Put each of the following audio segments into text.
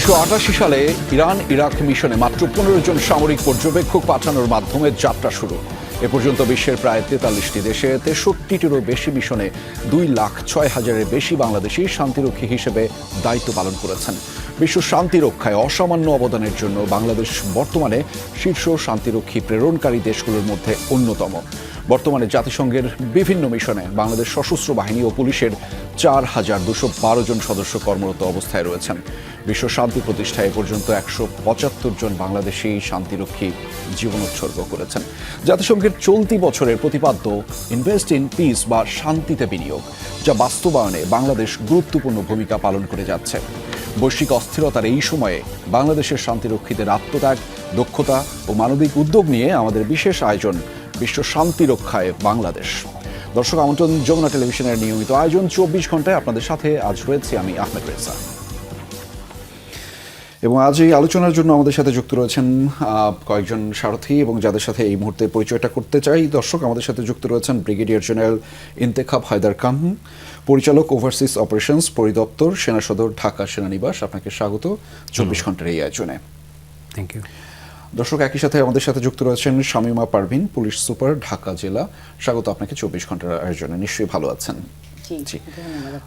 1988 সালে Iran Iraq মিশনে মাত্র 15 জন সামরিক পর্যবেক্ষক পাঠানোর মাধ্যমে যাত্রা শুরু। এ পর্যন্ত বিশ্বের প্রায় 43টি দেশে 63টিরও বেশি মিশনে 2,06,000-এর বেশি বাংলাদেশি শান্তিরক্ষী হিসেবে দায়িত্ব পালন করেছেন। বিশ্ব শান্তি রক্ষায় অসামান্য অবদানের জন্য বাংলাদেশ বর্তমানে শীর্ষ শান্তিরক্ষী প্রেরণকারী দেশগুলোর মধ্যে অন্যতম। বর্তমানে জাতিসংঘের বিভিন্ন মিশনে বাংলাদেশ সশস্ত্র বাহিনী ও পুলিশের 4,212 জন সদস্য কর্মরত অবস্থায় রয়েছেন। বিশ্ব শান্তি প্রতিষ্ঠায় এ পর্যন্ত 175 জন বাংলাদেশি শান্তিরক্ষী জীবনোৎসর্গ করেছেন। জাতিসংঘের চলতি বছরের প্রতিপাদ্য ইনভেস্ট ইন পিস বা শান্তিতে বিনিয়োগ, যা বাস্তবায়নে বাংলাদেশ গুরুত্বপূর্ণ ভূমিকা পালন করে যাচ্ছে। বৈশ্বিক অস্থিরতার এই সময়ে বাংলাদেশের শান্তিরক্ষীদের আত্মত্যাগ, দক্ষতা ও মানবিক উদ্যোগ নিয়ে আমাদের বিশেষ আয়োজন বিশ্ব শান্তি রক্ষায় বাংলাদেশ। দর্শক আমন্ত্রণ, যমুনা টেলিভিশনের নিয়মিত আয়োজন 24 ঘন্টায় আপনাদের সাথে আজ রয়েছে আমি আহমেদ রেজা। এবং আজ এই আলোচনার জন্য আমাদের সাথে যুক্ত রয়েছেন কয়েকজন সারথী এবং যাদের সাথে এই মুহূর্তে পরিচয়টা করতে চাই। দর্শক, আমাদের সাথে যুক্ত রয়েছেন ব্রিগেডিয়ার জেনারেল ইন্তেখাব হায়দার খান, পরিচালক ওভারসিজ অপারেশনস পরিদপ্তর, সেনা সদর, ঢাকা সেনানিবাস। আপনাকে স্বাগত 24 ঘন্টার এই আয়োজনে। Thank you. দর্শক, একই সাথে আমাদের সাথে যুক্ত রয়েছেন শামীমা পারভিন, পুলিশ সুপার, ঢাকা জেলা। স্বাগত আপনাকে 24 ঘন্টার আয়োজনে। নিশ্চয়ই ভালো আছেন? জি।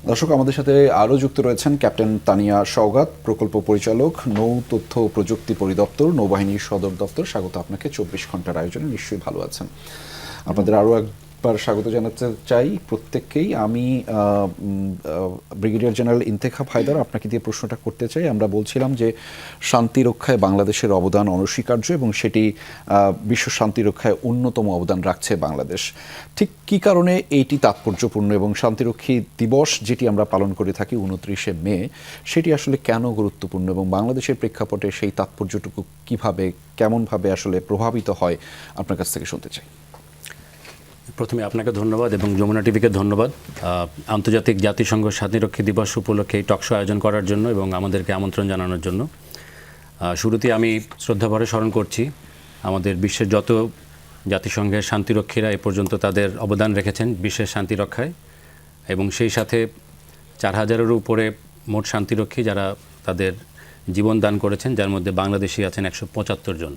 দর্শক, আমাদের সাথে আরও যুক্ত রয়েছেন ক্যাপ্টেন তানিয়া সওগাত, প্রকল্প পরিচালক, নৌ তথ্য প্রযুক্তি পরিদপ্তর, নৌবাহিনী সদর দপ্তর। স্বাগত আপনাকে 24 ঘন্টার আয়োজনে। নিশ্চয়ই ভালো আছেন। আপনাদের আরও একবার স্বাগত জানাতে চাই প্রত্যেককেই। আমি ব্রিগেডিয়ার জেনারেল ইন্তেখাব হায়দার, আপনাকে দিয়ে প্রশ্নটা করতে চাই। আমরা বলছিলাম যে শান্তি রক্ষায় বাংলাদেশের অবদান অনস্বীকার্য এবং সেটি বিশ্ব শান্তি রক্ষায় অন্যতম অবদান রাখছে বাংলাদেশ। ঠিক কী কারণে এইটি তাৎপর্যপূর্ণ এবং শান্তিরক্ষী দিবস যেটি আমরা পালন করে থাকি 29শে মে, সেটি আসলে কেন গুরুত্বপূর্ণ এবং বাংলাদেশের প্রেক্ষাপটে সেই তাৎপর্যটুকু কীভাবে, কেমনভাবে আসলে প্রভাবিত হয়, আপনার কাছ থেকে শুনতে চাই। প্রথমে আপনাকে ধন্যবাদ এবং যমুনা টিভিকে ধন্যবাদ আন্তর্জাতিক জাতিসংঘ শান্তিরক্ষী দিবস উপলক্ষে এই টকশো আয়োজন করার জন্য এবং আমাদেরকে আমন্ত্রণ জানানোর জন্য। শুরুতে আমি শ্রদ্ধাভরে স্মরণ করছি আমাদের বিশ্বের যত জাতিসংঘের শান্তিরক্ষীরা এ পর্যন্ত তাদের অবদান রেখেছেন বিশ্বের শান্তি রক্ষায়, এবং সেই সাথে 4,000-এরও উপরে মোট শান্তিরক্ষী যারা তাদের জীবন দান করেছেন, যার মধ্যে বাংলাদেশি আছেন 175 জন।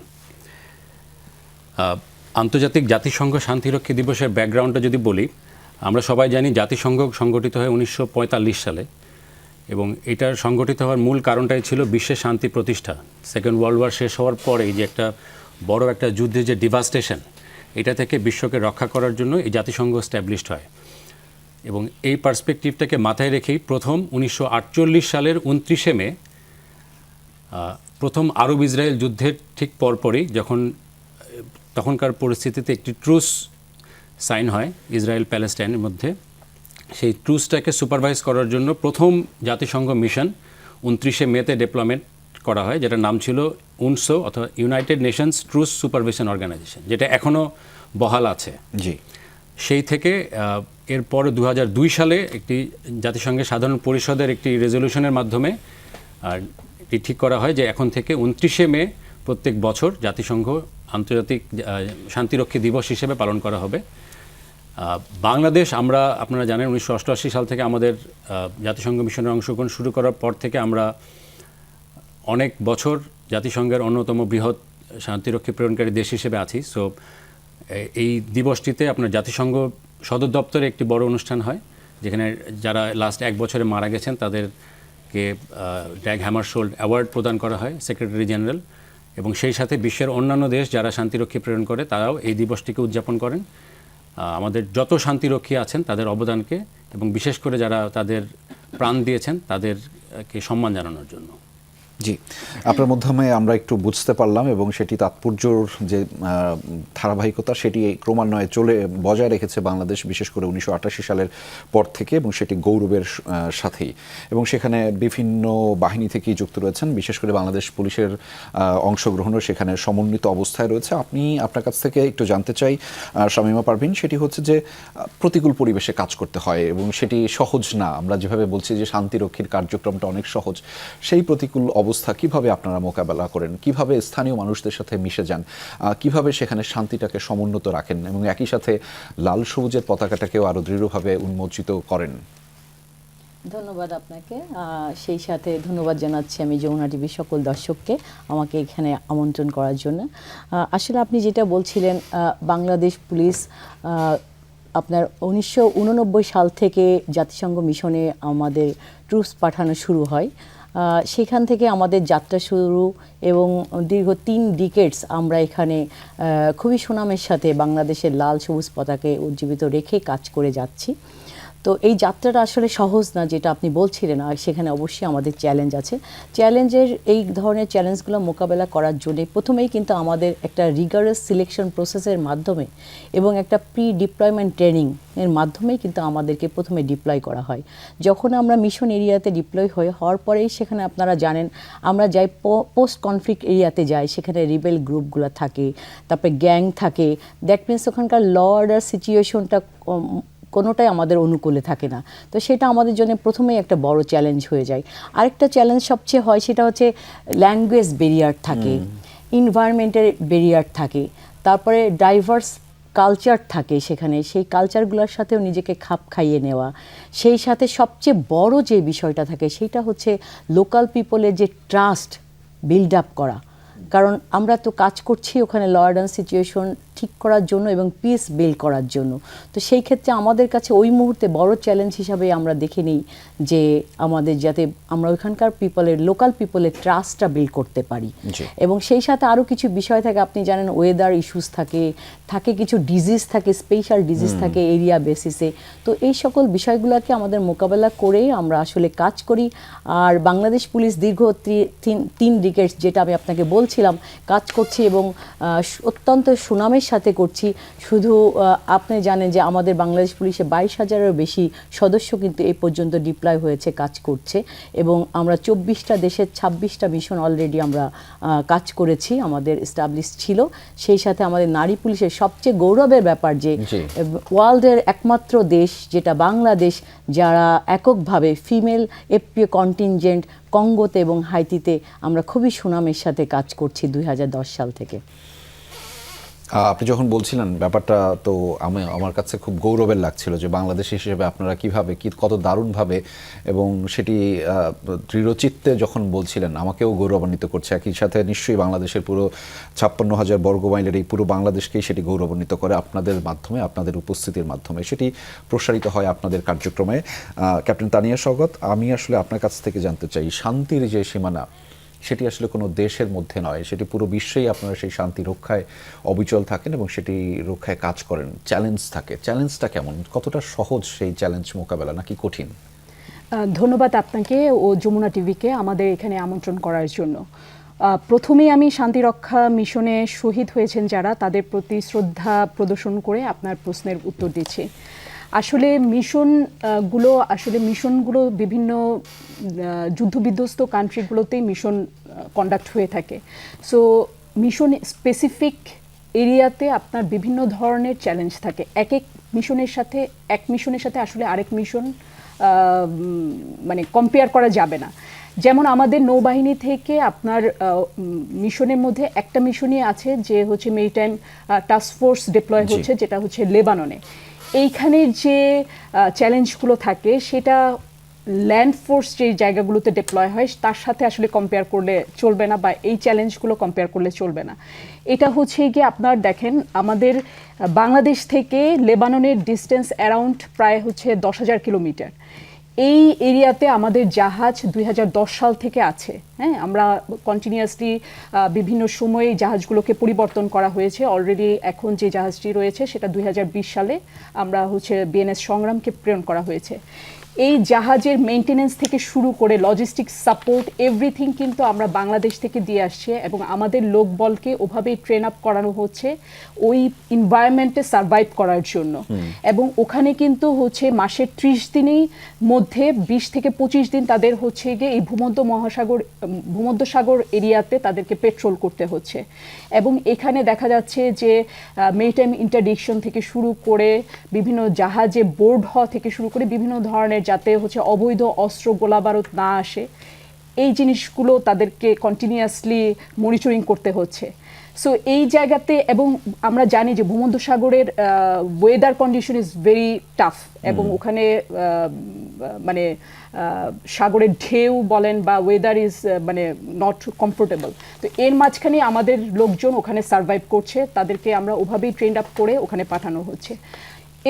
আন্তর্জাতিক জাতিসংঘ শান্তিরক্ষী দিবসের ব্যাকগ্রাউন্ডটা যদি বলি, আমরা সবাই জানি জাতিসংঘ সংগঠিত হয় 1945 সালে, এবং এটার সংগঠিত হওয়ার মূল কারণটাই ছিল বিশ্বের শান্তি প্রতিষ্ঠা। সেকেন্ড ওয়ার্ল্ড ওয়ার শেষ হওয়ার পরে যে একটা বড় একটা যুদ্ধের যে ডিভাস্টেশন, এটা থেকে বিশ্বকে রক্ষা করার জন্য এই জাতিসংঘ স্ট্যাবলিশড হয়। এবং এই পার্সপেক্টিভটাকে মাথায় রেখেই প্রথম 1948 সালের 29শে মে প্রথম আরব ইসরায়েল যুদ্ধের ঠিক পরপরই তখনকার পরিস্থিতিতে একটি ট্রুস সাইন হয় ইসরায়েল প্যালেস্টাইনের মধ্যে। সেই ট্রুসটাকে সুপারভাইজ করার জন্য প্রথম জাতিসংঘ মিশন 29শে মেতে ডিপ্লয়মেন্ট করা হয়, যেটার নাম ছিল UNSO অথবা United Nations Truce Supervision Organisation, যেটা এখনও বহাল আছে। জি। সেই থেকে এরপরে 2002 সালে একটি জাতিসংঘের সাধারণ পরিষদের একটি রেজলিউশনের মাধ্যমে এটি ঠিক করা হয় যে এখন থেকে 29শে মে প্রত্যেক বছর জাতিসংঘ আন্তর্জাতিক শান্তিরক্ষী দিবস হিসেবে পালন করা হবে। বাংলাদেশ, আপনারা জানেন 1988 সাল থেকে আমাদের জাতিসংঘ মিশনের অংশগ্রহণ শুরু করার পর থেকে আমরা অনেক বছর জাতিসংঘের অন্যতম বৃহৎ শান্তিরক্ষী প্রেরণকারী দেশ হিসেবে আছি। সো এই দিবসটিতে আপনার জাতিসংঘ সদর দপ্তরে একটি বড় অনুষ্ঠান হয়, যেখানে যারা লাস্ট 1 বছরে মারা গেছেন তাদেরকে ড্যাগ হ্যামারশোল্ড অ্যাওয়ার্ড প্রদান করা হয় সেক্রেটারি জেনারেল, এবং সেই সাথে বিশ্বের অন্যান্য দেশ যারা শান্তিরক্ষী প্রেরণ করে তারাও এই দিবসটিকে উদযাপন করেন আমাদের যত শান্তিরক্ষী আছেন তাদের অবদানকে এবং বিশেষ করে যারা তাদের প্রাণ দিয়েছেন তাদেরকে সম্মান জানানোর জন্য। জি, আপনার মাধ্যমে আমরা একটু বুঝতে পারলাম এবং সেটি তাৎপর্যর যে ধারাবাহিকতা সেটি ক্রমান্বয়ে বজায় রেখেছে বাংলাদেশ, বিশেষ করে 1988 সালের পর থেকে, এবং সেটি গৌরবের সাথেই। এবং সেখানে বিভিন্ন বাহিনী থেকেই যুক্ত রয়েছেন, বিশেষ করে বাংলাদেশ পুলিশের অংশগ্রহণও সেখানে সমন্বিত অবস্থায় রয়েছে। আপনার কাছ থেকে একটু জানতে চাই শামীমা পারভিন, সেটি হচ্ছে যে প্রতিকূল পরিবেশে কাজ করতে হয় এবং সেটি সহজ না। আমরা যেভাবে বলছি যে শান্তিরক্ষীর কার্যক্রমটা অনেক সহজ, সেই প্রতিকূল অবস্থা কিভাবে আপনারা মোকাবেলা করেন, কিভাবে স্থানীয় মানুষদের সাথে মিশে যান, কিভাবে সেখানে শান্তিটাকে সমুন্নত রাখেন এবং একই সাথে লাল সবুজের পতাকাটাকেও আরো দৃঢ়ভাবে উন্মোচিত করেন? ধন্যবাদ আপনাকে। সেই সাথে ধন্যবাদ জানাচ্ছি আমি যমুনা টিভির সকল দর্শককে আমাকে এখানে আমন্ত্রণ করার জন্য। আসলে আপনি যেটা বলছিলেন, বাংলাদেশ পুলিশ আপনার 1989 সাল থেকে জাতিসংঘ মিশনে আমাদের ট্রুপস পাঠানো শুরু হয়। সেখান থেকে আমাদের যাত্রা শুরু এবং দীর্ঘ 3 ডিকেডস আমরা এখানে খুবই সুনামের সাথে বাংলাদেশের লাল সবুজ পতাকাকে উজ্জীবিত রেখে কাজ করে যাচ্ছি। তো এই যাত্রাটা আসলে সহজ না, যেটা আপনি বলছিলেন, আর সেখানে অবশ্যই আমাদের চ্যালেঞ্জ আছে। এই ধরনের চ্যালেঞ্জগুলো মোকাবেলা করার জন্য প্রথমেই কিন্তু আমাদের একটা রিগারাস সিলেকশন প্রসেসের মাধ্যমে এবং একটা প্রি ডিপ্লয়মেন্ট ট্রেনিং এর মাধ্যমেই কিন্তু আমাদেরকে প্রথমে ডিপ্লয় করা হয়। যখন আমরা মিশন এরিয়াতে ডিপ্লয় হওয়ার পরেই সেখানে আপনারা জানেন আমরা যাই পোস্ট কনফ্লিক্ট এরিয়াতে যাই, সেখানে রিবেল গ্রুপগুলো থাকে, তারপরে গ্যাং থাকে। দ্যাট মিনস ওখানকার ল অর্ডার সিচুয়েশনটা কোনোটাই আমাদের অনুকূলে থাকে না। তো সেটা আমাদের জন্য প্রথমেই একটা বড় চ্যালেঞ্জ হয়ে যায়। আরেকটা চ্যালেঞ্জ সবচেয়ে হয়, সেটা হচ্ছে ল্যাঙ্গুয়েজ ব্যারিয়ার থাকে, এনভায়রনমেন্টের ব্যারিয়ার থাকে, তারপরে ডাইভার্স কালচার থাকে সেখানে, সেই কালচারগুলোর সাথেও নিজেকে খাপ খাইয়ে নেওয়া। সেই সাথে সবচেয়ে বড় যে বিষয়টা থাকে সেটা হচ্ছে লোকাল পিপলের যে ট্রাস্ট বিল্ড আপ করা। কারণ আমরা তো কাজ করছি ওখানে ল অ্যান্ড সিচুয়েশন ঠিক করার জন্য এবং পিস বিল্ড করার জন্য। তো সেই ক্ষেত্রে আমাদের কাছে ওই মুহূর্তে বড় চ্যালেঞ্জ হিসাবে আমরা দেখে নিই যে আমাদের যাতে আমরা ওইখানকার লোকাল পিপলের ট্রাস্টটা বিল্ড করতে পারি। এবং সেই সাথে আরও কিছু বিষয় থাকে, আপনি জানেন ওয়েদার ইস্যুস থাকে কিছু ডিজিজ থাকে, স্পেশাল ডিজিজ থাকে এরিয়া বেসিসে। তো এই সকল বিষয়গুলোকে আমাদের মোকাবেলা করেই আমরা আসলে কাজ করি। আর বাংলাদেশ পুলিশ দীর্ঘ 3 ডিকেডস, যেটা আমি আপনাকে বলছিলাম, কাজ করছি এবং অত্যন্ত সুনামের সাথে করছি। শুধু আপনি জানেন যে আমাদের বাংলাদেশ পুলিশে 22,000-এরও বেশি সদস্য কিন্তু এই পর্যন্ত ডিপ্লয় হয়েছে, কাজ করছে। এবং আমরা 24টা দেশের 26টা মিশন অলরেডি আমরা কাজ করেছি, আমাদের এস্টাবলিশ ছিল। সেই সাথে আমাদের নারী পুলিশের সবচেয়ে গৌরবের ব্যাপার যে ওয়ার্ল্ডের একমাত্র দেশ যেটা বাংলাদেশ, যারা এককভাবে ফিমেল এফপিও কন্টিনজেন্ট কঙ্গোতে এবং হাইতিতে আমরা খুবই সুনামের সাথে কাজ করছি 2010 সাল থেকে। আপনি যখন বলছিলেন ব্যাপারটা, তো আমার কাছে খুব গৌরবের লাগছিল যে বাংলাদেশ হিসেবে আপনারা কত দারুণভাবে এবং সেটি দৃঢ়চিত্তে যখন বলছিলেন আমাকেও গৌরবান্বিত করছে। একই সাথে নিশ্চয়ই বাংলাদেশের পুরো 56,000 বর্গমাইলের এই পুরো বাংলাদেশকেই সেটি গৌরবান্বিত করে আপনাদের মাধ্যমে, আপনাদের উপস্থিতির মাধ্যমে সেটি প্রসারিত হয় আপনাদের কার্যক্রমে। ক্যাপ্টেন তানিয়া স্বাগত, আমি আসলে আপনার কাছ থেকে জানতে চাই, শান্তির যে সীমানা সেটি আসলে কোনো দেশের মধ্যে নয়, সেটি পুরো বিশ্বেই আপনারা সেই শান্তি রক্ষায় অবিচল থাকেন এবং সেটি রক্ষায় কাজ করেন। চ্যালেঞ্জ থাকে, চ্যালেঞ্জটা কেমন, কতটা সহজ সেই চ্যালেঞ্জ মোকাবেলা নাকি কঠিন? ধন্যবাদ আপনাকে ও যমুনা টিভিকে আমাদের এখানে আমন্ত্রণ করার জন্য। প্রথমেই আমি শান্তিরক্ষা মিশনে শহীদ হয়েছেন যারা, তাদের প্রতি শ্রদ্ধা প্রদর্শন করে আপনার প্রশ্নের উত্তর দিচ্ছি। আসলে মিশনগুলো বিভিন্ন যুদ্ধবিধ্বস্ত কান্ট্রিগুলোতেই মিশন কন্ডাক্ট হয়ে থাকে। সো মিশন স্পেসিফিক এরিয়াতে আপনার বিভিন্ন ধরনের চ্যালেঞ্জ থাকে। এক মিশনের সাথে আসলে আরেক মিশন মানে কম্পেয়ার করা যাবে না। যেমন আমাদের নৌবাহিনী থেকে আপনার মিশনের মধ্যে একটা মিশনই আছে যে হচ্ছে মেরিটাইম টাস্ক ফোর্স ডিপ্লয় হচ্ছে, যেটা হচ্ছে লেবাননে। এইখানের যে চ্যালেঞ্জগুলো থাকে সেটা ল্যান্ড ফোর্স যে জায়গাগুলোতে ডিপ্লয় হয় তার সাথে আসলে কম্পেয়ার করলে চলবে না, বা এই চ্যালেঞ্জগুলো কম্পেয়ার করলে চলবে না। এটা হচ্ছে গিয়ে আপনার দেখেন আমাদের বাংলাদেশ থেকে লেবাননের ডিস্টেন্স অ্যারাউন্ড প্রায় হচ্ছে 10,000 কিলোমিটার। এই এরিয়াতে আমাদের জাহাজ 2010 সাল থেকে আছে। হ্যাঁ, আমরা কন্টিনিউয়াসলি বিভিন্ন সময়ে জাহাজগুলোকে পরিবর্তন করা হয়েছে। অলরেডি এখন যে জাহাজটি রয়েছে সেটা 2020 সালে আমরা হচ্ছে বিএনএস সংগ্রামকে প্রেরণ করা হয়েছে। এই জাহাজের মেইনটেনেন্স থেকে শুরু করে লজিস্টিক সাপোর্ট এভরিথিং কিন্তু আমরা বাংলাদেশ থেকে দিয়ে আসছি এবং আমাদের লোকবলকে ওভাবেই ট্রেন আপ করানো হচ্ছে ওই এনভায়রনমেন্টে সার্ভাইভ করার জন্য। এবং ওখানে কিন্তু হচ্ছে মাসের 30 দিনেই মধ্যে 20 থেকে 25 দিন তাদের হচ্ছে গিয়ে এই ভূমধ্যসাগর এরিয়াতে তাদেরকে পেট্রোল করতে হচ্ছে। এবং এখানে দেখা যাচ্ছে যে মেরিটাইম ইন্টারডিকশন থেকে শুরু করে বিভিন্ন জাহাজে বোর্ড হওয়া থেকে শুরু করে বিভিন্ন ধরনের, যাতে হচ্ছে অবৈধ অস্ত্র গোলাবারুদ না আসে, এই জিনিসগুলো তাদেরকে কন্টিনিউয়াসলি মনিটরিং করতে হচ্ছে। সো এই জায়গাতে, এবং আমরা জানি যে ভূমধ্যসাগরের weather condition is very tough, এবং ওখানে মানে সাগরের ঢেউ বলেন বা ওয়েদার ইজ মানে নট কমফোর্টেবল। তো এর মাঝখানে আমাদের লোকজন ওখানে সার্ভাইভ করছে, তাদেরকে আমরা ওভাবেই ট্রেন আপ করে ওখানে পাঠানো হচ্ছে।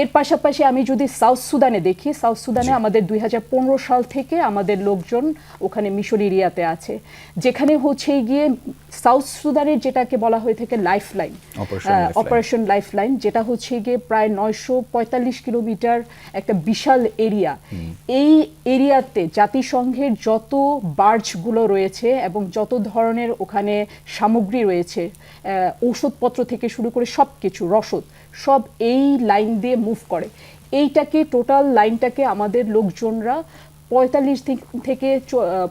এর পাশাপাশি আমি যদি সাউথ সুদানে দেখি, সাউথ সুদানে আমাদের 2015 সাল থেকে আমাদের লোকজন ওখানে মিশন এরিয়াতে আছে, যেখানে হচ্ছে গিয়ে সাউথ সুদানের যেটাকে বলা হয়ে থাকে life line, operation life line, যেটা হচ্ছে গিয়ে প্রায় 945 কিলোমিটার একটা বিশাল এরিয়া। এই এরিয়াতে জাতিসংঘের যত বার্জগুলো রয়েছে এবং যত ধরনের ওখানে সামগ্রী রয়েছে, ঔষধপত্র থেকে শুরু করে সব কিছু, রসদ, সব এই লাইন দিয়ে মুভ করে। এইটাকে টোটাল লাইনটাকে আমাদের লোকজনরা 45 থেকে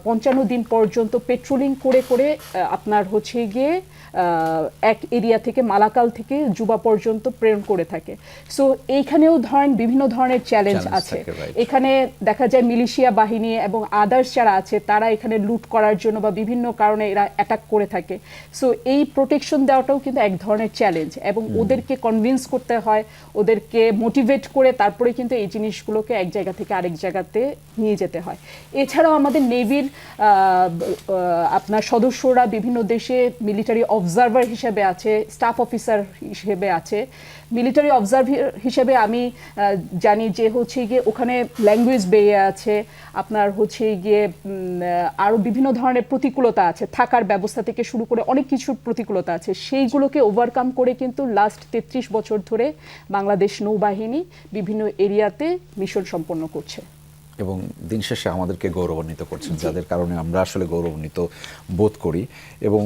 55 দিন পর্যন্ত পেট্রোলিং করে করে আপনার হচ্ছে গিয়ে এক এরিয়া থেকে মালাকাল থেকে জুবা পর্যন্ত প্রেরণ করে থাকে। সো এইখানেও ধরেন বিভিন্ন ধরনের চ্যালেঞ্জ আছে। এখানে দেখা যায় মিলিশিয়া বাহিনী এবং আদার্স যারা আছে তারা এখানে লুট করার জন্য বা বিভিন্ন কারণে এরা অ্যাটাক করে থাকে। সো এই প্রোটেকশন দেওয়াটাও কিন্তু এক ধরনের চ্যালেঞ্জ, এবং ওদেরকে কনভিন্স করতে হয়, ওদেরকে মোটিভেট করে তারপরে কিন্তু এই জিনিসগুলোকে এক জায়গা থেকে আরেক জায়গাতে নিয়ে যেতে হয়। এছাড়াও আমাদের নেভির আপনার সদস্যরা বিভিন্ন দেশে মিলিটারি অবজারভার হিসেবে আছে, স্টাফ অফিসার হিসেবে আছে। মিলিটারি অবজারভার হিসেবে আমি জানি যে হচ্ছে গিয়ে ওখানে ল্যাঙ্গুয়েজ বেরিয়ে আছে, আপনার হচ্ছে গিয়ে আরও বিভিন্ন ধরনের প্রতিকূলতা আছে, থাকার ব্যবস্থা থেকে শুরু করে অনেক কিছুর প্রতিকূলতা আছে। সেইগুলোকে ওভারকাম করে কিন্তু লাস্ট 33 বছর ধরে বাংলাদেশ নৌবাহিনী বিভিন্ন এরিয়াতে মিশন সম্পন্ন করছে এবং দিন শেষে আমাদেরকে গৌরবান্বিত করছেন, যাদের কারণে আমরা আসলে গৌরবান্বিত বোধ করি। এবং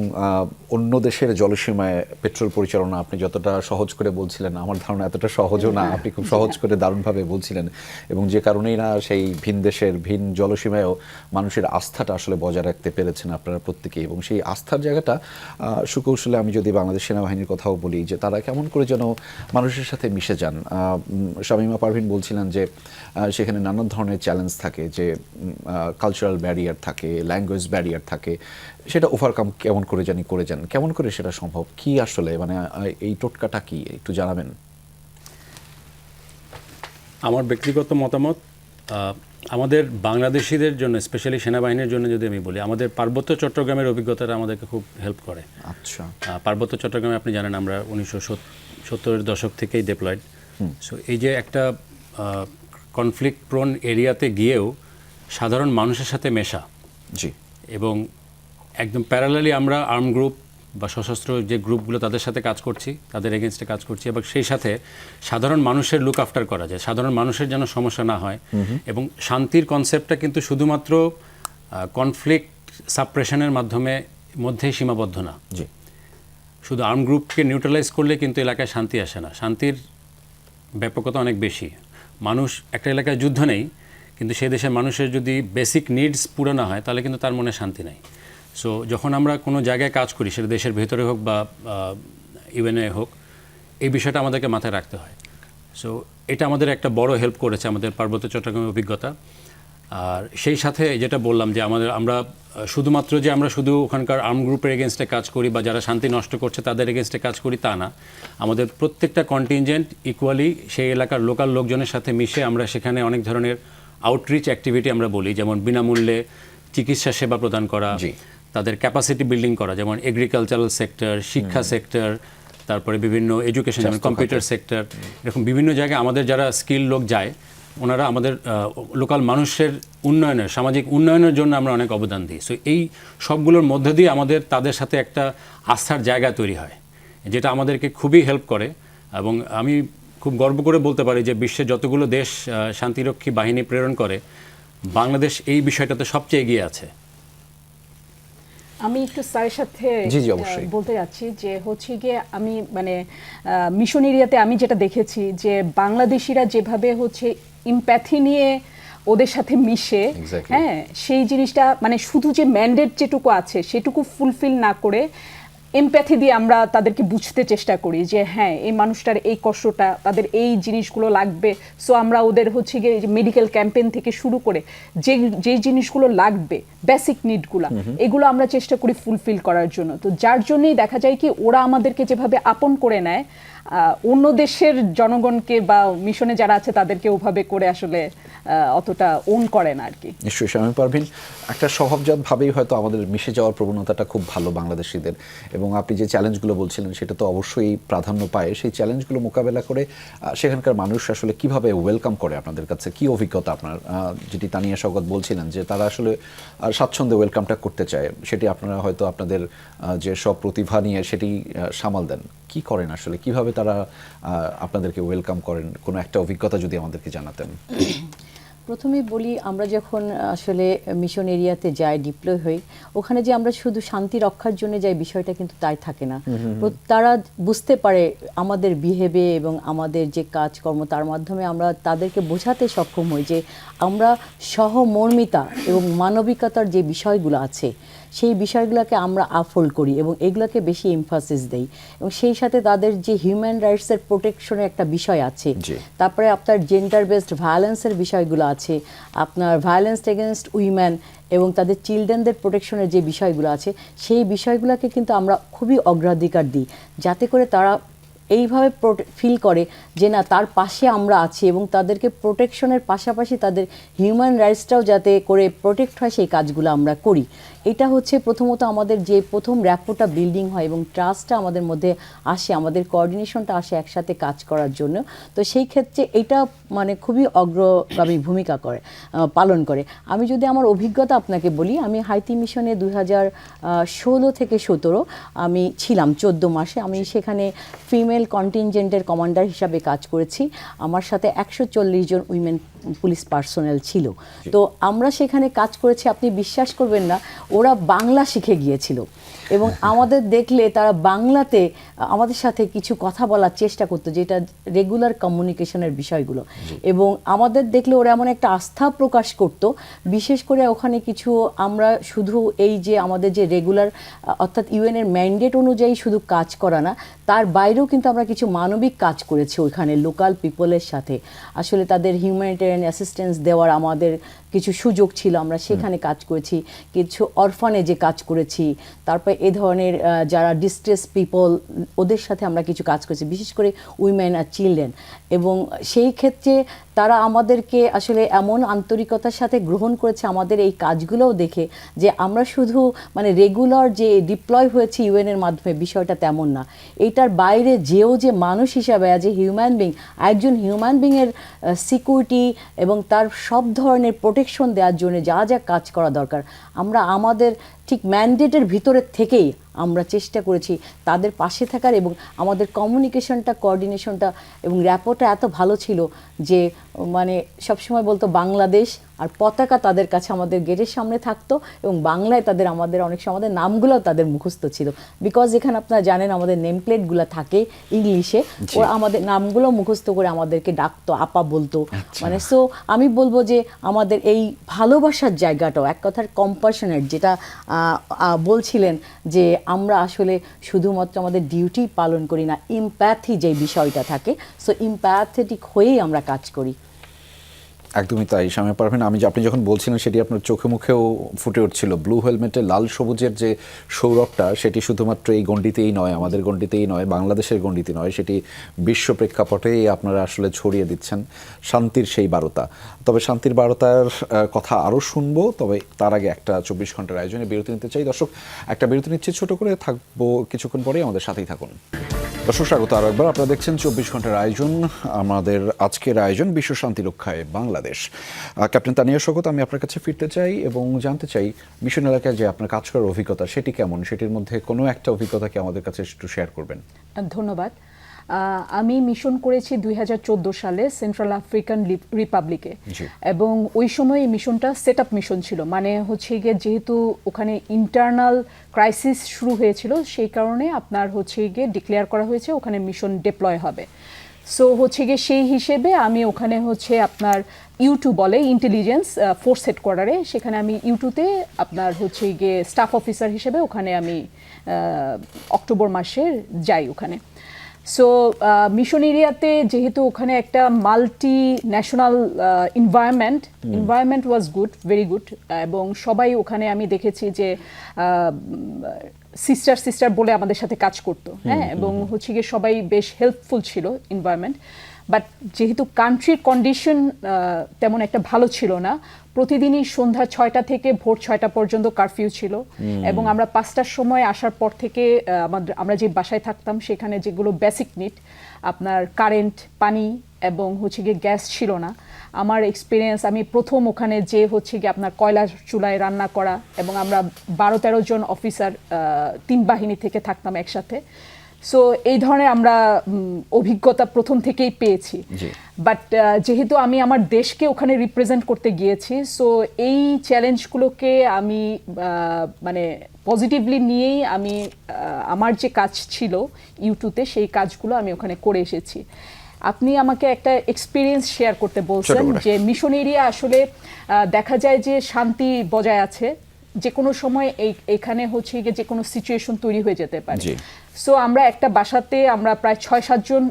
অন্য দেশের জলসীমায় পেট্রোল পরিচালনা আপনি যতটা সহজ করে বলছিলেন, আমার ধারণা এতটা সহজও না, আপনি খুব সহজ করে দারুণভাবে বলছিলেন। এবং যে কারণেই না সেই ভিন দেশের ভিন জলসীমায়ও মানুষের আস্থাটা আসলে বজায় রাখতে পেরেছেন আপনারা প্রত্যেকেই। এবং সেই আস্থার জায়গাটা সুকৌশলে আমি যদি বাংলাদেশ সেনাবাহিনীর কথাও বলি, যে তারা কেমন করে যেন মানুষের সাথে মিশে যান। শামীমা পারভীন বলছিলেন যে সেখানে নানা ধরনের চ্যালেঞ্জ থাকে, যে কালচারাল ব্যারিয়ার থাকে, ল্যাঙ্গুয়েজ ব্যারিয়ার থাকে, সেটা ওভারকাম কেমন করে জানি করে যান, কেমন করে সেটা সম্ভব, কি আসলে মানে এই টোটকাটা কি একটু জানাবেন? আমার ব্যক্তিগত মতামত, আমাদের বাংলাদেশিদের জন্য, স্পেশালি সেনাবাহিনীর জন্য যদি আমি বলি, আমাদের পার্বত্য চট্টগ্রামের অভিজ্ঞতাটা আমাদেরকে খুব হেল্প করে। আচ্ছা, পার্বত্য চট্টগ্রামে আপনি জানেন আমরা 1970-এর দশক থেকেই ডিপ্লয়েড। সো এই যে একটা কনফ্লিক্ট প্রোন এরিয়াতে গিয়েও সাধারণ মানুষের সাথে মেশা, জি, এবং একদম প্যারালালি আমরা আর্ম গ্রুপ বা সশস্ত্র যে গ্রুপগুলো তাদের সাথে কাজ করছি, তাদের এগেনস্টে কাজ করছি, এবং সেই সাথে সাধারণ মানুষের লুক আফটার করা যায়, সাধারণ মানুষের যেন সমস্যা না হয়। এবং শান্তির কনসেপ্টটা কিন্তু শুধুমাত্র কনফ্লিক্ট সাপ্রেশনের মধ্যেই সীমাবদ্ধ না। জি, শুধু আর্ম গ্রুপকে নিউট্রালাইজ করলে কিন্তু এলাকায় শান্তি আসে না, শান্তির ব্যাপকতা অনেক বেশি। মানুষ, একটা এলাকায় যুদ্ধ নেই, কিন্তু সেই দেশের মানুষের যদি বেসিক নিডস পুরো না হয় তাহলে কিন্তু তার মনে শান্তি নেই। সো যখন আমরা কোনো জায়গায় কাজ করি, সেটা দেশের ভেতরে হোক বা ইউএনএ হোক, এই বিষয়টা আমাদেরকে মাথায় রাখতে হয়। সো এটা আমাদের একটা বড় হেল্প করেছে আমাদের পার্বত্য চট্টগ্রামের অভিজ্ঞতা। আর সেই সাথে যেটা বললাম যে আমরা শুধুমাত্র যে আমরা শুধু ওখানকার আর্ম গ্রুপের এগেনস্টে কাজ করি বা যারা শান্তি নষ্ট করছে তাদের এগেনস্টে কাজ করি তা না, আমাদের প্রত্যেকটা কন্টিনজেন্ট ইকুয়ালি সেই এলাকার লোকাল লোকজনের সাথে মিশে আমরা সেখানে অনেক ধরনের আউটরিচ অ্যাক্টিভিটি আমরা বলি, যেমন বিনামূল্যে চিকিৎসা সেবা প্রদান করা, তাদের ক্যাপাসিটি বিল্ডিং করা, যেমন এগ্রিকালচারাল সেক্টর, শিক্ষা সেক্টর, তারপরে বিভিন্ন এডুকেশন, যেমন কম্পিউটার সেক্টর, এরকম বিভিন্ন জায়গায় আমাদের যারা স্কিল লোক যায়, ওনারা আমাদের লোকাল মানুষের উন্নয়নের, সামাজিক উন্নয়নের জন্য আমরা অনেক অবদান দিই। সো এই সবগুলোর মধ্যে দিয়ে আমাদের তাদের সাথে একটা আস্থার জায়গা তৈরি হয়, যেটা আমাদেরকে খুবই হেল্প করে। এবং আমি খুব গর্ব করে বলতে পারি যে বিশ্বের যতগুলো দেশ শান্তিরক্ষী বাহিনী প্রেরণ করে, বাংলাদেশ এই বিষয়টাতে সবচেয়ে এগিয়ে আছে। আমি একটু স্যারের সাথে বলতে যাচ্ছি যে হচ্ছে গিয়ে আমি মানে মিশন এরিয়াতে আমি যেটা দেখেছি যে বাংলাদেশিরা যেভাবে হচ্ছে ইমপ্যাথি নিয়ে ওদের সাথে মিশে, হ্যাঁ, সেই জিনিসটা মানে শুধু যে ম্যান্ডেট যেটুকু আছে সেটুকু ফুলফিল না করে এমপ্যাথি দিয়ে আমরা তাদেরকে বুঝতে চেষ্টা করি যে হ্যাঁ এই মানুষটার এই কষ্টটা, তাদের এই জিনিসগুলো লাগবে। সো আমরা ওদের হচ্ছে গিয়ে মেডিকেল ক্যাম্পেইন থেকে শুরু করে যে জিনিসগুলো লাগবে, বেসিক নিডগুলো, এগুলো আমরা চেষ্টা করি ফুলফিল করার জন্য। তো যার জন্যই দেখা যায় কি ওরা আমাদেরকে যেভাবে আপন করে নেয়, অন্য দেশের জনগণকে বা মিশনে যারা আছে তাদেরকে ওভাবে করে আসলে অতটা ওন করে না আর কি। নিশ্চয়ই শামীম পারভীন, একটা স্বভাবজাতভাবেই হয়তো আমাদের মিশে যাওয়ার প্রবণতাটা খুব ভালো বাংলাদেশিদের, এবং আপনি যে চ্যালেঞ্জগুলো বলছিলেন সেটা তো অবশ্যই প্রাধান্য পায়। সেই চ্যালেঞ্জগুলো মোকাবেলা করে সেখানকার মানুষ আসলে কিভাবে ওয়েলকাম করে আপনাদের কাছে, কি অভিজ্ঞতা আপনার? যেটি তানিয়া শওকত বলছিলেন যে তারা আসলে স্বাচ্ছন্দ্যে ওয়েলকামটা করতে চায়, সেটি আপনারা হয়তো আপনাদের যে সব প্রতিভা নিয়ে সেটি সামাল দেন। কি করেন আসলে, কিভাবে তারা আপনাদেরকে ওয়েলকাম করেন? কোনো একটা অভিজ্ঞতা যদি আমাদেরকে জানাতেন। প্রথমেই বলি, আমরা যখন আসলে মিশন এরিয়াতে যাই, ডিপ্লয় হই, ওখানে যে আমরা শুধু শান্তি রক্ষার জন্য যাই বিষয়টা কিন্তু তাই থাকে না। তারা বুঝতে পারে আমাদের বিহেভে এবং আমাদের যে কাজকর্ম, তার মাধ্যমে আমরা তাদেরকে বোঝাতে সক্ষম হই যে আমরা সহমর্মিতা এবং মানবিকতার যে বিষয়গুলো আছে সেই বিষয়গুলোকে আমরা আফোল্ড করি এবং এগুলোকে বেশি এমফাসিস দেই, এবং সেই সাথে তাদের যে হিউম্যান রাইটসের প্রোটেকশনের একটা বিষয় আছে, তারপরে আপনার জেন্ডার বেসড ভায়োলেন্সের বিষয়গুলো আছে, আপনার ভায়োলেন্স এগেনস্ট উইমেন এবং তাদের চিলড্রেনদের প্রোটেকশনের যে বিষয়গুলো আছে, সেই বিষয়গুলোকে কিন্তু আমরা খুবই অগ্রাধিকার দিই, যাতে করে তারা এইভাবে ফিল করে যে না, তার পাশে আমরা আছি, এবং তাদেরকে প্রোটেকশনের পাশাপাশি তাদের হিউম্যান রাইটসটাও যাতে করে প্রোটেক্ট হয় সেই কাজগুলো আমরা করি। এটা হচ্ছে প্রথমত আমাদের যে প্রথম র্যাপোটা বিল্ডিং হয় এবং ট্রাস্টটা আমাদের মধ্যে আসে, আমাদের কোঅর্ডিনেশনটা আসে একসাথে কাজ করার জন্য। তো সেই ক্ষেত্রে এটা মানে খুবই অগ্রগামী ভূমিকা পালন করে। আমি যদি আমার অভিজ্ঞতা আপনাকে বলি, আমি হাইতি মিশনে 2016 থেকে 17 আমি ছিলাম 14 মাসে। আমি সেখানে ফিমেল কন্টিনজেন্টের কমান্ডার হিসাবে কাজ করেছি। আমার সাথে 140 জন উইমেন পুলিশ পার্সোনেল ছিল। তো আমরা সেখানে কাজ করেছি, আপনি বিশ্বাস করবেন না, ওরা বাংলা শিখে গিয়েছিল এবং আমাদের দেখলে তারা বাংলাতে আমাদের সাথে কিছু কথা বলার চেষ্টা করতো, যেটা রেগুলার কমিউনিকেশনের বিষয়গুলো, এবং আমাদের দেখলে ওরা এমন একটা আস্থা প্রকাশ করত। বিশেষ করে ওখানে কিছু আমরা শুধু এই যে আমাদের যে রেগুলার অর্থাৎ ইউএনের ম্যান্ডেট অনুযায়ী শুধু কাজ করা না, তার বাইরেও কিন্তু আমরা কিছু মানবিক কাজ করেছি ওইখানে লোকাল পিপলের সাথে। আসলে তাদের হিউম্যানিটেরিয়ান অ্যাসিস্ট্যান্স দেওয়ার আমাদের কিছু সুযোগ ছিল, আমরা সেখানে কাজ করেছি। কিছু অরফানেজে কাজ করেছি, তারপর এ ধরনের যারা ডিস্ট্রেস পিপল, ওদের সাথে আমরা কিছু কাজ করেছি, বিশেষ করে উইমেন আর চিলড্রেন। এবং সেই ক্ষেত্রে তারা আমাদেরকে আসলে এমন আন্তরিকতার সাথে গ্রহণ করেছে আমাদের এই কাজগুলোও দেখে, যে আমরা শুধু মানে রেগুলার যে ডিপ্লয় হয়েছি ইউএনের মাধ্যমে বিষয়টা তেমন না, এইটার বাইরে যেও যে মানুষ হিসাবে অ্যাজ এ হিউম্যান বিং, একজন হিউম্যান বিংয়ের সিকিউরিটি এবং তার সব ধরনের প্রোটেকশন দেওয়ার জন্য যা যা কাজ করা দরকার, আমরা আমাদের ঠিক ম্যান্ডেটের ভিতরের থেকেই আমরা চেষ্টা করেছি তাদের পাশে থাকার। এবং আমাদের কমিউনিকেশনটা, কোঅর্ডিনেশনটা এবং র্যাপোটা এত ভালো ছিল যে মানে সবসময় বলতো বাংলাদেশ, আর পতাকা তাদের কাছে আমাদের গেটের সামনে থাকতো, এবং বাংলায় তাদের আমাদের অনেক সময় আমাদের নামগুলোও তাদের মুখস্থ ছিল, বিকজ এখানে আপনারা জানেন আমাদের নেম প্লেটগুলো থাকে ইংলিশে, ওরা আমাদের নামগুলো মুখস্থ করে আমাদেরকে ডাকতো, আপা বলতো। মানে সো আমি বলবো যে আমাদের এই ভালোবাসার জায়গাটাও এক কথার কম্পাশনেট, যেটা বলছিলেন যে আমরা আসলে শুধুমাত্র আমাদের ডিউটি পালন করি না, ইম্প্যাথি যে বিষয়টা থাকে, সো ইম্প্যাথেটিক হয়েই আমরা কাজ করি। একদমই তাই শামীম পারভীন, আপনি যখন বলছিলেন সেটি আপনার চোখে মুখেও ফুটে উঠছিল। ব্লু হেলমেটে লাল সবুজের যে সৌরভটা, সেটি শুধুমাত্র এই গণ্ডিতেই নয়, আমাদের গণ্ডিতেই নয়, বাংলাদেশের গণ্ডিতে নয়, সেটি বিশ্ব প্রেক্ষাপটেই আপনারা আসলে ছড়িয়ে দিচ্ছেন শান্তির সেই বার্তা। তবে শান্তির বার্তার কথা আরও শুনবো, তবে তার আগে একটা 24 ঘন্টার আয়োজনে বিরতি নিতে চাই। দর্শক, একটা বিরতি নিচ্ছে ছোট করে, থাকবো কিছুক্ষণ পরেই, আমাদের সাথেই থাকুন। দর্শক স্বাগত আরও একবার, আপনারা দেখছেন 24 ঘন্টার আয়োজন। আমাদের আজকের আয়োজন বিশ্ব শান্তি রক্ষায় বাংলাদেশ। ক্যাপ্টেন তানিয়া শওকত, আমি আপনার কাছে ফিরতে চাই এবং জানতে চাই মিশন এলাকায় যে আপনার কাজ করার অভিজ্ঞতা সেটি কেমন, সেটির মধ্যে কোনো একটা অভিজ্ঞতাকে আমাদের কাছে একটু শেয়ার করবেন। ধন্যবাদ। আমি মিশন করেছি 2014 সালে সেন্ট্রাল আফ্রিকান রিপাবলিকে, এবং ওই সময় এই মিশনটা সেট আপ মিশন ছিল। মানে হচ্ছে গিয়ে যেহেতু ওখানে ইন্টারনাল ক্রাইসিস শুরু হয়েছিল, সেই কারণে আপনার হচ্ছে গিয়ে ডিক্লেয়ার করা হয়েছে ওখানে মিশন ডিপ্লয় হবে। সো হচ্ছে গিয়ে সেই হিসেবে আমি ওখানে হচ্ছে আপনার ইউটু বলে ইন্টেলিজেন্স ফোর্স হেডকোয়ার্টারে, সেখানে আমি ইউটুতে আপনার হচ্ছে গিয়ে স্টাফ অফিসার হিসেবে ওখানে আমি অক্টোবর মাসে যাই ওখানে। সো মিশন এরিয়াতে যেহেতু ওখানে একটা multi national environment was good, very good, এবং সবাই ওখানে আমি দেখেছি যে সিস্টার বলে আমাদের সাথে কাজ করতো, হ্যাঁ, এবং হচ্ছে গিয়ে সবাই বেশ হেল্পফুল ছিল এনভায়রনমেন্ট। বাট যেহেতু কান্ট্রির কন্ডিশন তেমন একটা ভালো ছিল না, প্রতিদিনই সন্ধ্যা 6টা থেকে ভোর 6টা পর্যন্ত কারফিউ ছিল, এবং আমরা 5টার সময় আসার পর থেকে আমরা যে বাসায় থাকতাম সেখানে যেগুলো বেসিক নিড, আপনার কারেন্ট, পানি এবং হচ্ছে গিয়ে গ্যাস ছিল না। আমার এক্সপিরিয়েন্স, আমি প্রথম ওখানে যে হচ্ছে গিয়ে আপনার কয়লার চুলায় রান্না করা, এবং আমরা 12-13 জন অফিসার 3 বাহিনী থেকে থাকতাম একসাথে। সো এই ধরনের আমরা অভিজ্ঞতা প্রথম থেকেই পেয়েছি। বাট যেহেতু আমি আমার দেশকে ওখানে রিপ্রেজেন্ট করতে গিয়েছি, সো এই চ্যালেঞ্জগুলোকে আমি মানে পজিটিভলি নিয়েই আমি আমার যে কাজ ছিল ইউটুতে সেই কাজগুলো আমি ওখানে করে এসেছি। আপনি আমাকে একটা এক্সপিরিয়েন্স শেয়ার করতে বলছেন যে মিশন এরিয়া আসলে দেখা যায় যে শান্তি বজায় আছে, যে কোনো সময় এখানে হচ্ছে গিয়ে যে কোনো সিচুয়েশন তৈরি হয়ে যেতে পারে। সো আমরা একটা বাসাতে আমরা প্রায় 6-7 জন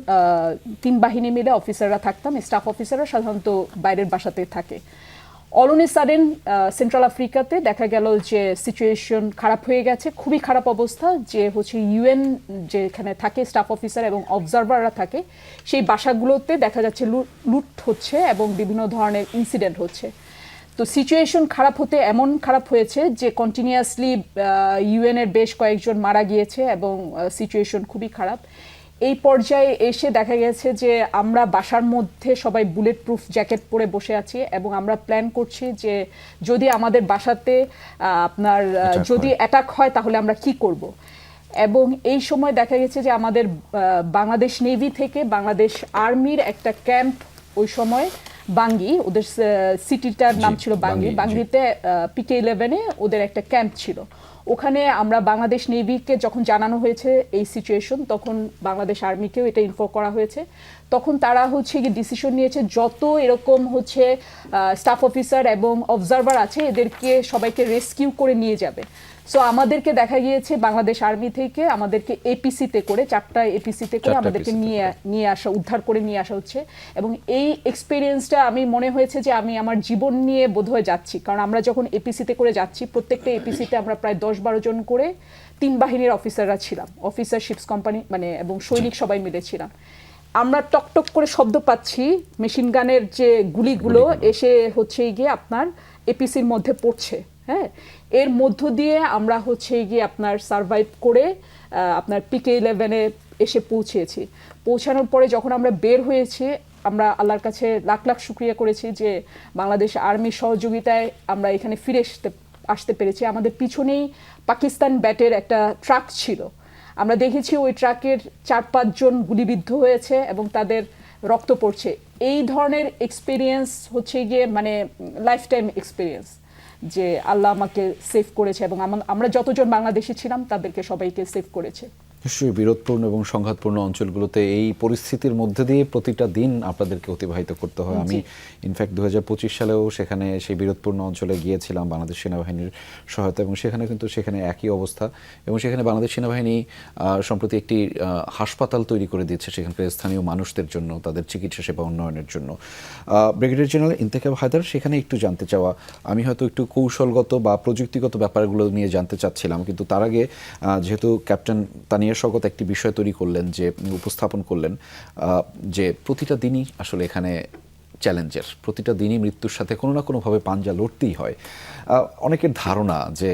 3 বাহিনী মিলে অফিসাররা থাকতাম, স্টাফ অফিসাররা সাধারণত বাইরের বাসাতে থাকে। All on a sudden central আফ্রিকাতে দেখা গেল যে সিচুয়েশন খারাপ হয়ে গেছে, খুবই খারাপ অবস্থা, যে হচ্ছে ইউএন যেখানে থাকে স্টাফ অফিসার এবং অবজারভাররা থাকে, সেই বাসাগুলোতে দেখা যাচ্ছে লুট হচ্ছে এবং বিভিন্ন ধরনের ইনসিডেন্ট হচ্ছে। তো সিচুয়েশন খারাপ হতে এমন খারাপ হয়েছে যে কন্টিনিউয়াসলি ইউএনের বেশ কয়েকজন মারা গিয়েছে এবং সিচুয়েশন খুবই খারাপ। এই পর্যায়ে এসে দেখা গেছে যে আমরা বাসার মধ্যে সবাই বুলেট প্রুফ জ্যাকেট পরে বসে আছি, এবং আমরা প্ল্যান করছি যে যদি আমাদের বাসাতে আপনার যদি অ্যাটাক হয় তাহলে আমরা কি করব। এবং এই সময় দেখা গেছে যে আমাদের বাংলাদেশ নেভি থেকে বাংলাদেশ আর্মির একটা ক্যাম্প ওই সময় বাঙ্গি, ওদের সিটিটার নাম ছিল বাঙ্গি, বাঙ্গিতে PK-11-এ ওদের একটা ক্যাম্প ছিল। ওখানে আমরা বাংলাদেশ নেভিকে যখন জানানো হয়েছে এই সিচুয়েশন, তখন বাংলাদেশ আর্মিকেও এটা ইনফর্ম করা হয়েছে। তখন তারা হচ্ছে কি ডিসিশন নিয়েছে যত এরকম হচ্ছে স্টাফ অফিসার এবং অবজারভার আছে এদেরকে সবাইকে রেস্কিউ করে নিয়ে যাবে। সো আমাদেরকে দেখা গিয়েছে বাংলাদেশ আর্মি থেকে আমাদেরকে এপিসিতে করে 4টা এপিসিতে করে আমাদেরকে নিয়ে আসা, উদ্ধার করে নিয়ে আসা হচ্ছে। এবং এই এক্সপিরিয়েন্সটা আমি মনে হয়েছে যে আমি আমার জীবন নিয়ে বোধহয় যাচ্ছি, কারণ আমরা যখন এপিসিতে করে যাচ্ছি প্রত্যেকটা এপিসিতে আমরা প্রায় 10-12 জন করে 3 বাহিনীর অফিসাররা ছিলাম, অফিসার শিপস কোম্পানি মানে এবং সৈনিক সবাই মিলে ছিলাম। আমরা টকটক করে শব্দ পাচ্ছি মেশিন গানের যে গুলিগুলো এসে হচ্ছে গিয়ে আপনার এপিসির মধ্যে পড়ছে, হ্যাঁ, এর মধ্য দিয়ে আমরা হচ্ছে গিয়ে আপনার সারভাইভ করে আপনার PK-11-এ এসে পৌঁছানোর পরে যখন আমরা বের হয়েছি, আমরা আল্লাহর কাছে লাখ লাখ শুকরিয়া করেছি যে বাংলাদেশ আর্মির সহযোগিতায় আমরা এখানে ফিরে আসতে পেরেছি। আমাদের পিছনেই পাকিস্তান ব্যাটের একটা ট্রাক ছিল, আমরা দেখেছি ওই ট্রাকের 4-5 জন গুলিবিদ্ধ হয়েছে এবং তাদের রক্ত পড়ছে। এই ধরনের এক্সপিরিয়েন্স হচ্ছে গিয়ে মানে লাইফ টাইম এক্সপিরিয়েন্স, যে আল্লাহ আমাকে সেভ করেছে এবং আমরা যতজন বাংলাদেশি ছিলাম তাদেরকে সবাইকে সেভ করেছে। নিশ্চয়ই বিরোধপূর্ণ এবং সংঘাতপূর্ণ অঞ্চলগুলোতে এই পরিস্থিতির মধ্যে দিয়ে প্রতিটা দিন আপনাদেরকে অতিবাহিত করতে হয়। আমি ইনফ্যাক্ট 2025 সালেও সেখানে সেই বিরোধপূর্ণ অঞ্চলে গিয়েছিলাম বাংলাদেশ সেনাবাহিনীর সহায়তা, এবং সেখানে কিন্তু সেখানে একই অবস্থা, এবং সেখানে বাংলাদেশ সেনাবাহিনী সম্প্রতি একটি হাসপাতাল তৈরি করে দিচ্ছে সেখানকার স্থানীয় মানুষদের জন্য, তাদের চিকিৎসা সেবা উন্নয়নের জন্য। ব্রিগেডিয়ার জেনারেল ইন্তেখাব হায়দার, সেখানে একটু জানতে চাওয়া, আমি হয়তো একটু কৌশলগত বা প্রযুক্তিগত ব্যাপারগুলো নিয়ে জানতে চাচ্ছিলাম, কিন্তু তার আগে যেহেতু ক্যাপ্টেন তানিয়া স্বগত একটি বিষয় তৈরি করলেন, যে উপস্থাপন করলেন যে প্রতিটা দিনই আসলে এখানে চ্যালেঞ্জের, প্রতিটা দিনই মৃত্যুর সাথে কোনো না কোনোভাবে পাঞ্জা লড়তেই হয়। অনেকের ধারণা যে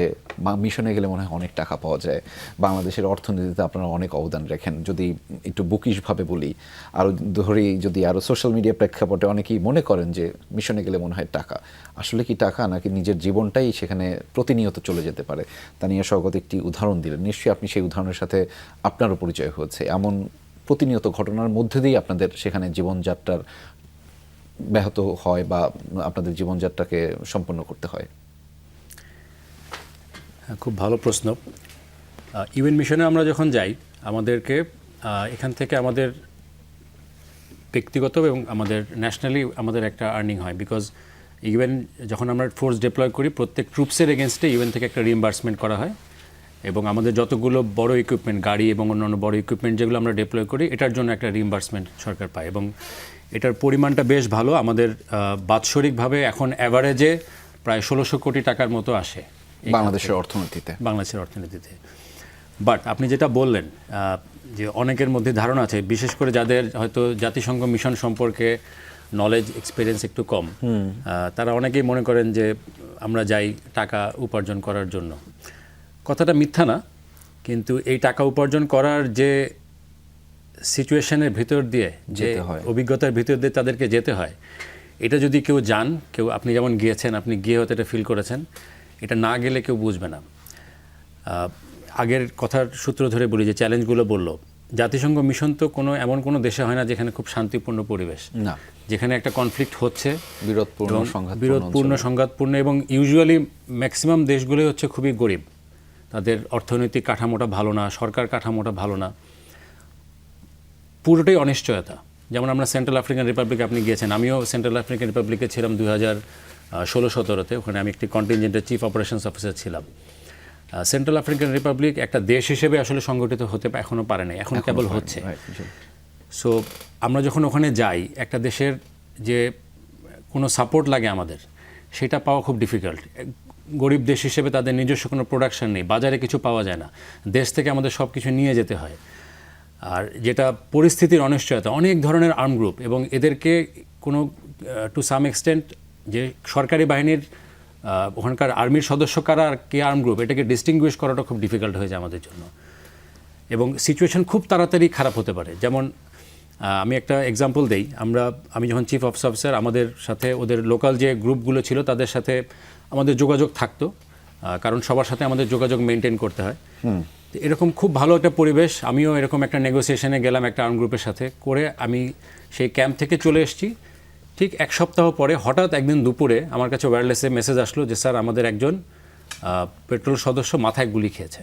মিশনে গেলে মনে হয় অনেক টাকা পাওয়া যায়, বাংলাদেশের অর্থনীতিতে আপনারা অনেক অবদান রাখেন, যদি একটু বুকিশভাবে বলি, আরও ধরি যদি আরও সোশ্যাল মিডিয়া প্রেক্ষাপটে অনেকেই মনে করেন যে মিশনে গেলে মনে হয় টাকা, আসলে কি টাকা নাকি নিজের জীবনটাই সেখানে প্রতিনিয়ত চলে যেতে পারে। তানিয়া স্বগত একটি উদাহরণ দিলেন, নিশ্চয়ই আপনি সেই উদাহরণের সাথে আপনারও পরিচয় হয়েছে, এমন প্রতিনিয়ত ঘটনার মধ্যে দিয়েই আপনাদের সেখানে জীবনযাত্রার ব্যাহত হয় বা আপনাদের জীবনযাত্রাকে সম্পন্ন করতে হয়। খুব ভালো প্রশ্ন। ইউএন মিশনে আমরা যখন যাই, আমাদেরকে এখান থেকে আমাদের ব্যক্তিগত এবং আমাদের ন্যাশনালি আমাদের একটা আর্নিং হয়, বিকজ ইউএন যখন আমরা ফোর্স ডিপ্লয় করি প্রত্যেক ট্রুপসের এগেনস্টে ইউএন থেকে একটা রিইম্বার্সমেন্ট করা হয়, এবং আমাদের যতগুলো বড় ইকুইপমেন্ট, গাড়ি এবং অন্যান্য বড় ইকুইপমেন্ট যেগুলো আমরা ডিপ্লয় করি, এটার জন্য একটা রিইম্বার্সমেন্ট সরকার পায়, এবং এটার পরিমাণটা বেশ ভালো। আমাদের বাৎসরিকভাবে এখন অ্যাভারেজে প্রায় 1600 কোটি টাকার মতো আসে বাংলাদেশের অর্থনীতিতে। বাট আপনি যেটা বললেন যে অনেকের মধ্যে ধারণা আছে, বিশেষ করে যাদের হয়তো জাতিসংঘ মিশন সম্পর্কে নলেজ এক্সপিরিয়েন্স একটু কম, তারা অনেকেই মনে করেন যে আমরা যাই টাকা উপার্জন করার জন্য। কথাটা মিথ্যা না, কিন্তু এই টাকা উপার্জন করার যে সিচুয়েশনের ভিতর দিয়ে, যে অভিজ্ঞতার ভিতর দিয়ে তাদেরকে যেতে হয়, এটা যদি কেউ যান, কেউ আপনি যেমন গিয়েছেন, আপনি গিয়ে হয়তো এটা ফিল করেছেন, এটা না গেলে কেউ বুঝবে না। আগের কথার সূত্র ধরে বলি যে চ্যালেঞ্জগুলো বলল, জাতিসংঘ মিশন তো এমন কোনো দেশে হয় না যেখানে খুব শান্তিপূর্ণ পরিবেশ, না, যেখানে একটা কনফ্লিক্ট হচ্ছে, বিরোধপূর্ণ সংঘাতপূর্ণ, এবং ইউজুয়ালি ম্যাক্সিমাম দেশগুলোই হচ্ছে খুবই গরিব, তাদের অর্থনৈতিক কাঠামোটা ভালো না, সরকার কাঠামোটা ভালো না, পুরোটাই অনিশ্চয়তা। যেমন আমরা সেন্ট্রাল আফ্রিকান রিপাবলিকে আপনি গিয়েছেন, আমিও সেন্ট্রাল আফ্রিকান রিপাবলিকে ছিলাম 2016-17-তে, ওখানে আমি একটি কন্টিনজেন্টের চিফ অপারেশনস অফিসার ছিলাম। সেন্ট্রাল আফ্রিকান রিপাবলিক একটা দেশ হিসেবে আসলে সংগঠিত হতে এখনও পারে নাই, এখন কেবল হচ্ছে। সো আমরা যখন ওখানে যাই, একটা দেশের যে কোনো সাপোর্ট লাগে আমাদের, সেটা পাওয়া খুব ডিফিকাল্ট। গরিব দেশ হিসেবে তাদের নিজস্ব কোনো প্রোডাকশন নেই, বাজারে কিছু পাওয়া যায় না, দেশ থেকে আমাদের সব কিছু নিয়ে যেতে হয়। আর যেটা পরিস্থিতির অনিশ্চয়তা, অনেক ধরনের আর্ম গ্রুপ, এবং এদেরকে কোনো টু সাম এক্সটেন্ট যে সরকারি বাহিনীর ওখানকার আর্মির সদস্য কারা আর কে আর্ম গ্রুপ, এটাকে ডিস্টিংগুইশ করাটা খুব ডিফিকাল্ট হয়ে যায় আমাদের জন্য, এবং সিচুয়েশন খুব তাড়াতাড়ি খারাপ হতে পারে। যেমন আমি একটা এক্সাম্পল দেই, আমি যখন চিফ অফিসার, আমাদের সাথে ওদের লোকাল যে গ্রুপগুলো ছিল তাদের সাথে আমাদের যোগাযোগ থাকতো, কারণ সবার সাথে আমাদের যোগাযোগ মেনটেন করতে হয়। এরকম খুব ভালো একটা পরিবেশ, আমিও এরকম একটা নেগোসিয়েশনে গেলাম একটা আর্ম গ্রুপের সাথে করে, আমি সেই ক্যাম্প থেকে চলে এসেছি। ঠিক এক সপ্তাহ পরে হঠাৎ একদিন দুপুরে আমার কাছে ওয়্যারলেসে মেসেজ আসলো যে স্যার, আমাদের একজন পেট্রোল সদস্য মাথায় গুলি খেয়েছে।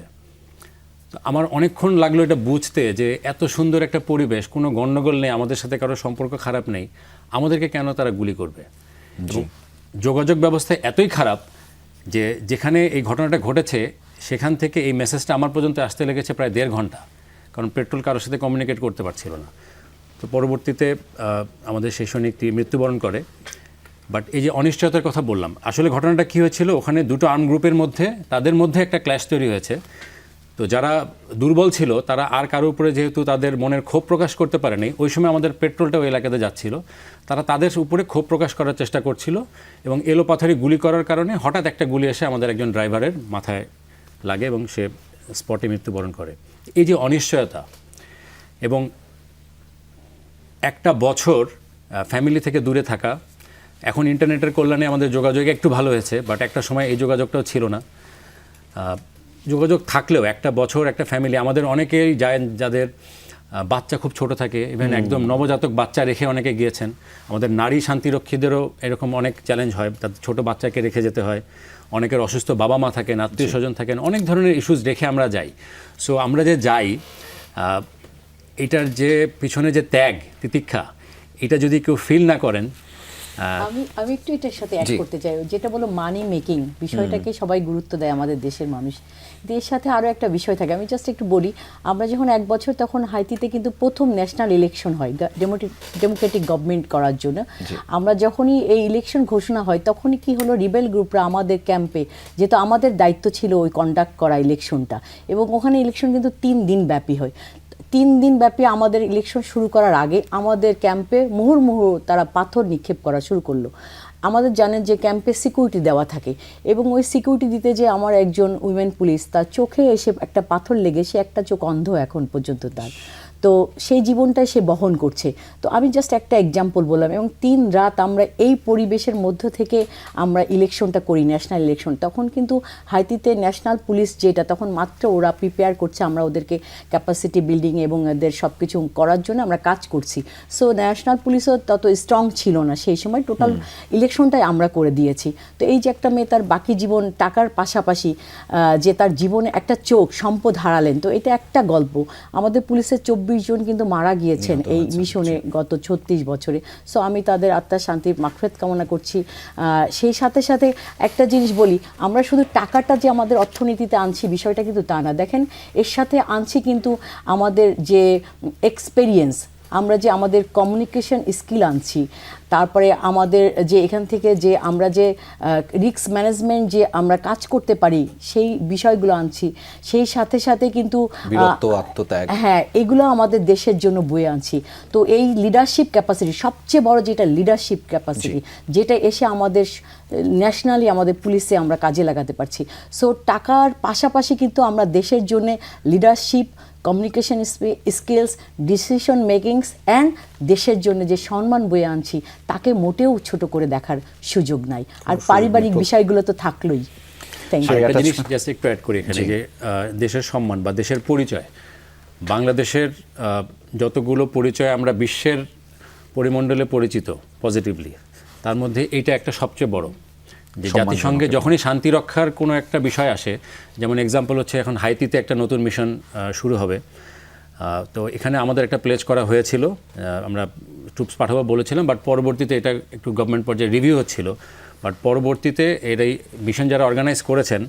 তো আমার অনেকক্ষণ লাগলো এটা বুঝতে যে এত সুন্দর একটা পরিবেশ, কোনো গণ্ডগোল নেই, আমাদের সাথে কারো সম্পর্ক খারাপ নেই, আমাদেরকে কেন তারা গুলি করবে। এবং যোগাযোগ ব্যবস্থা এতই খারাপ যে যেখানে এই ঘটনাটা ঘটেছে সেখান থেকে এই মেসেজটা আমার পর্যন্ত আসতে লেগেছে প্রায় 1.5 ঘন্টা, কারণ পেট্রোল কারোর সাথে কমিউনিকেট করতে পারছিল না। তো পরবর্তীতে আমাদের সেই সৈনিকটি মৃত্যুবরণ করে। বাট এই যে অনিশ্চয়তার কথা বললাম, আসলে ঘটনাটা কী হয়েছিল, ওখানে দুটো আর্ম গ্রুপের মধ্যে, তাদের মধ্যে একটা ক্ল্যাশ তৈরি হয়েছে। তো যারা দুর্বল ছিল তারা আর কারোর উপরে যেহেতু তাদের মনের ক্ষোভ প্রকাশ করতে পারেনি, ওই সময় আমাদের পেট্রোলটা ওই এলাকাতে যাচ্ছিল, তারা তাদের উপরে ক্ষোভ প্রকাশ করার চেষ্টা করছিল, এবং এলোপাথারি গুলি করার কারণে হঠাৎ একটা গুলি এসে আমাদের একজন ড্রাইভারের মাথায় লাগে এবং সে স্পটে মৃত্যুবরণ করে। এই যে অনিশ্চয়তা, এবং একটা বছর ফ্যামিলি থেকে দূরে থাকা, এখন ইন্টারনেটের কল্যাণে আমাদের যোগাযোগ একটু ভালো হয়েছে, বাট একটা সময় এই যোগাযোগটাও ছিল না। যোগাযোগ থাকলেও একটা বছর একটা ফ্যামিলি, আমাদের অনেকেই যায় যাদের বাচ্চা খুব ছোট থাকে, ইভেন একদম নবজাতক বাচ্চা রেখে অনেকে গিয়েছেন। আমাদের নারী শান্তিরক্ষীদেরও এরকম অনেক চ্যালেঞ্জ হয়, তাদের ছোট বাচ্চাকে রেখে যেতে হয়, অনেকের অসুস্থ বাবা মা থাকেন, আত্মীয় স্বজন থাকেন, অনেক ধরনের ইস্যুস রেখে আমরা যাই। সো আমরা যে যাই, এটার যে পিছনে যে ত্যাগ তিতিক্ষা, এটা যদি কেউ ফিল না করেন। আমি একটু এটার সাথে অ্যাড করতে চাই, যেটা বলো মানি মেকিং বিষয়টাকে সবাই গুরুত্ব দেয় আমাদের দেশের মানুষ। এর সাথে আরও একটা বিষয় থাকে, আমি জাস্ট একটু বলি, আমরা যখন 1 বছর তখন হাইতিতে কিন্তু প্রথম ন্যাশনাল ইলেকশন হয় ডেমোক্রেটিক গভর্নমেন্ট করার জন্য। আমরা যখনই এই ইলেকশন ঘোষণা হয় তখনই কি হলো, রিবেল গ্রুপরা আমাদের ক্যাম্পে, যেহেতু আমাদের দায়িত্ব ছিল ওই কন্ডাক্ট করা ইলেকশনটা, এবং ওখানে ইলেকশন কিন্তু 3 দিন ব্যাপী হয়। 3 দিন ব্যাপী আমাদের ইলেকশন শুরু করার আগে আমাদের ক্যাম্পে মুহুর্মুহু তারা পাথর নিক্ষেপ করা শুরু করলো। আমাদের জানেন যে ক্যাম্পে সিকিউরিটি দেওয়া থাকে, এবং ওই সিকিউরিটি দিতে যে আমার একজন উইমেন পুলিশ, তার চোখে এসে একটা পাথর লেগে সে একটা চোখ অন্ধ এখন পর্যন্ত তার। তো সেই জীবনটাই সে বহন করছে। তো আমি জাস্ট একটা এক্সাম্পল বললাম, এবং 3 রাত আমরা এই পরিবেশের মধ্য থেকে আমরা ইলেকশনটা করি, ন্যাশনাল ইলেকশন। তখন কিন্তু হাইতিতে ন্যাশনাল পুলিশ যেটা, তখন মাত্র ওরা প্রিপেয়ার করছে, আমরা ওদেরকে ক্যাপাসিটি বিল্ডিং এবং এদের সব কিছু করার জন্য আমরা কাজ করছি। সো ন্যাশনাল পুলিশও তত স্ট্রং ছিল না সেই সময়, টোটাল ইলেকশনটাই আমরা করে দিয়েছি। তো এই যে একটা মেয়ে তার বাকি জীবন টাকার পাশাপাশি যে তার জীবনে একটা চোখ সম্পদ হারালেন, তো এটা একটা গল্প। আমাদের পুলিশের 24 120 জন কিন্তু মারা গিয়েছেন এই মিশনে গত 36 বছরে। সো আমি তাদের আত্মার শান্তির মাগফিরাত কামনা করছি। সেই সাথে সাথে একটা জিনিস বলি, আমরা শুধু টাকাটা যে আমাদের অর্থনীতিতে আনছি বিষয়টা কিন্তু তা না। দেখেন এর সাথে আনছি কিন্তু আমাদের যে এক্সপেরিয়েন্স, আমরা যে আমাদের কমিউনিকেশন স্কিল আনছি, তারপরে আমাদের যে এখান থেকে যে আমরা যে রিস্ক ম্যানেজমেন্ট যে আমরা কাজ করতে পারি সেই বিষয়গুলো আনছি। সেই সাথে সাথে কিন্তু বীরত্ব, আত্মত্যাগ, হ্যাঁ, এগুলো আমাদের দেশের জন্য বয়ে আনছি। তো এই লিডারশিপ ক্যাপাসিটি সবচেয়ে বড় যেটা লিডারশিপ ক্যাপাসিটি, যেটা এসে আমাদের ন্যাশনালি আমাদের পুলিশে আমরা কাজে লাগাতে পারছি। সো টাকার পাশাপাশি কিন্তু আমরা দেশের জন্য leadership, communication skills, decision makings and দেশের জন্য যে সম্মান বয়ে আনছি তাকে মোটেও ছোট করে দেখার সুযোগ নাই। আর পারিবারিক বিষয়গুলো তো থাকলোই। Thank you. একটা জিনিস জাস্ট একটু অ্যাড করি এখানে, যে দেশের সম্মান বা দেশের পরিচয়, বাংলাদেশের যতগুলো পরিচয় আমরা বিশ্বের পরিমণ্ডলে পরিচিত পজিটিভলি, তার মধ্যে এইটা একটা সবচেয়ে বড়। যে জাতিসংঘে যখনই শান্তি রক্ষার কোনো একটা বিষয় আসে, যেমন এক্সাম্পল হচ্ছে এখন হাইতিতে একটা নতুন মিশন শুরু হবে, তো এখানে আমাদের একটা প্লেজ করা হয়েছিল, আমরা ট্রুপস পাঠাবো বলেছিলাম, বাট পরবর্তীতে এটা একটু গভর্নমেন্ট পর্যায়ে রিভিউ হচ্ছিল। বাট পরবর্তীতে এই মিশন যারা অর্গানাইজ করেছেন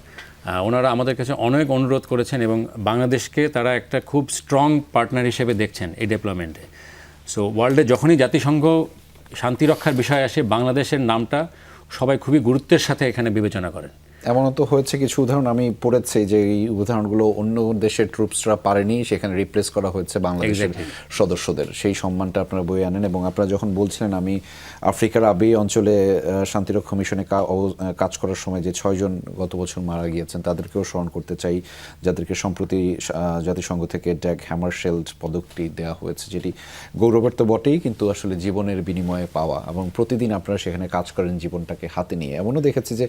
ওনারা আমাদের কাছে অনেক অনুরোধ করেছেন এবং বাংলাদেশকে তারা একটা খুব স্ট্রং পার্টনার হিসেবে দেখছেন এই ডেভেলপমেন্টে। সো ওয়ার্ল্ডে যখনই জাতিসংঘ শান্তি রক্ষার বিষয় আসে, বাংলাদেশের নামটা সবাই খুবই গুরুত্বের সাথে এখানে বিবেচনা করেন। এমনও তো হয়েছে কিছু উদাহরণ আমি পড়েছি যে এই উদাহরণগুলো অন্য দেশের ট্রুপসরা পারেনি, সেখানে রিপ্লেস করা হয়েছে বাংলাদেশের সদস্যদের। সেই সম্মানটা আপনারা বয়ে আনেন। এবং আপনারা যখন বলছিলেন, আমি আফ্রিকার আবে অঞ্চলে শান্তিরক্ষা মিশনে কাজ করার সময় যে 6 জন গত বছর মারা গিয়েছেন তাদেরকেও স্মরণ করতে চাই, যাদেরকে সম্প্রতি জাতিসংঘ থেকে ড্যাগ হ্যামারশেল্ড পদকটি দেওয়া হয়েছে, যেটি গৌরবের তো বটেই, কিন্তু আসলে জীবনের বিনিময়ে পাওয়া। এবং প্রতিদিন আপনারা সেখানে কাজ করেন জীবনটাকে হাতে নিয়ে। এমনও দেখেছি যে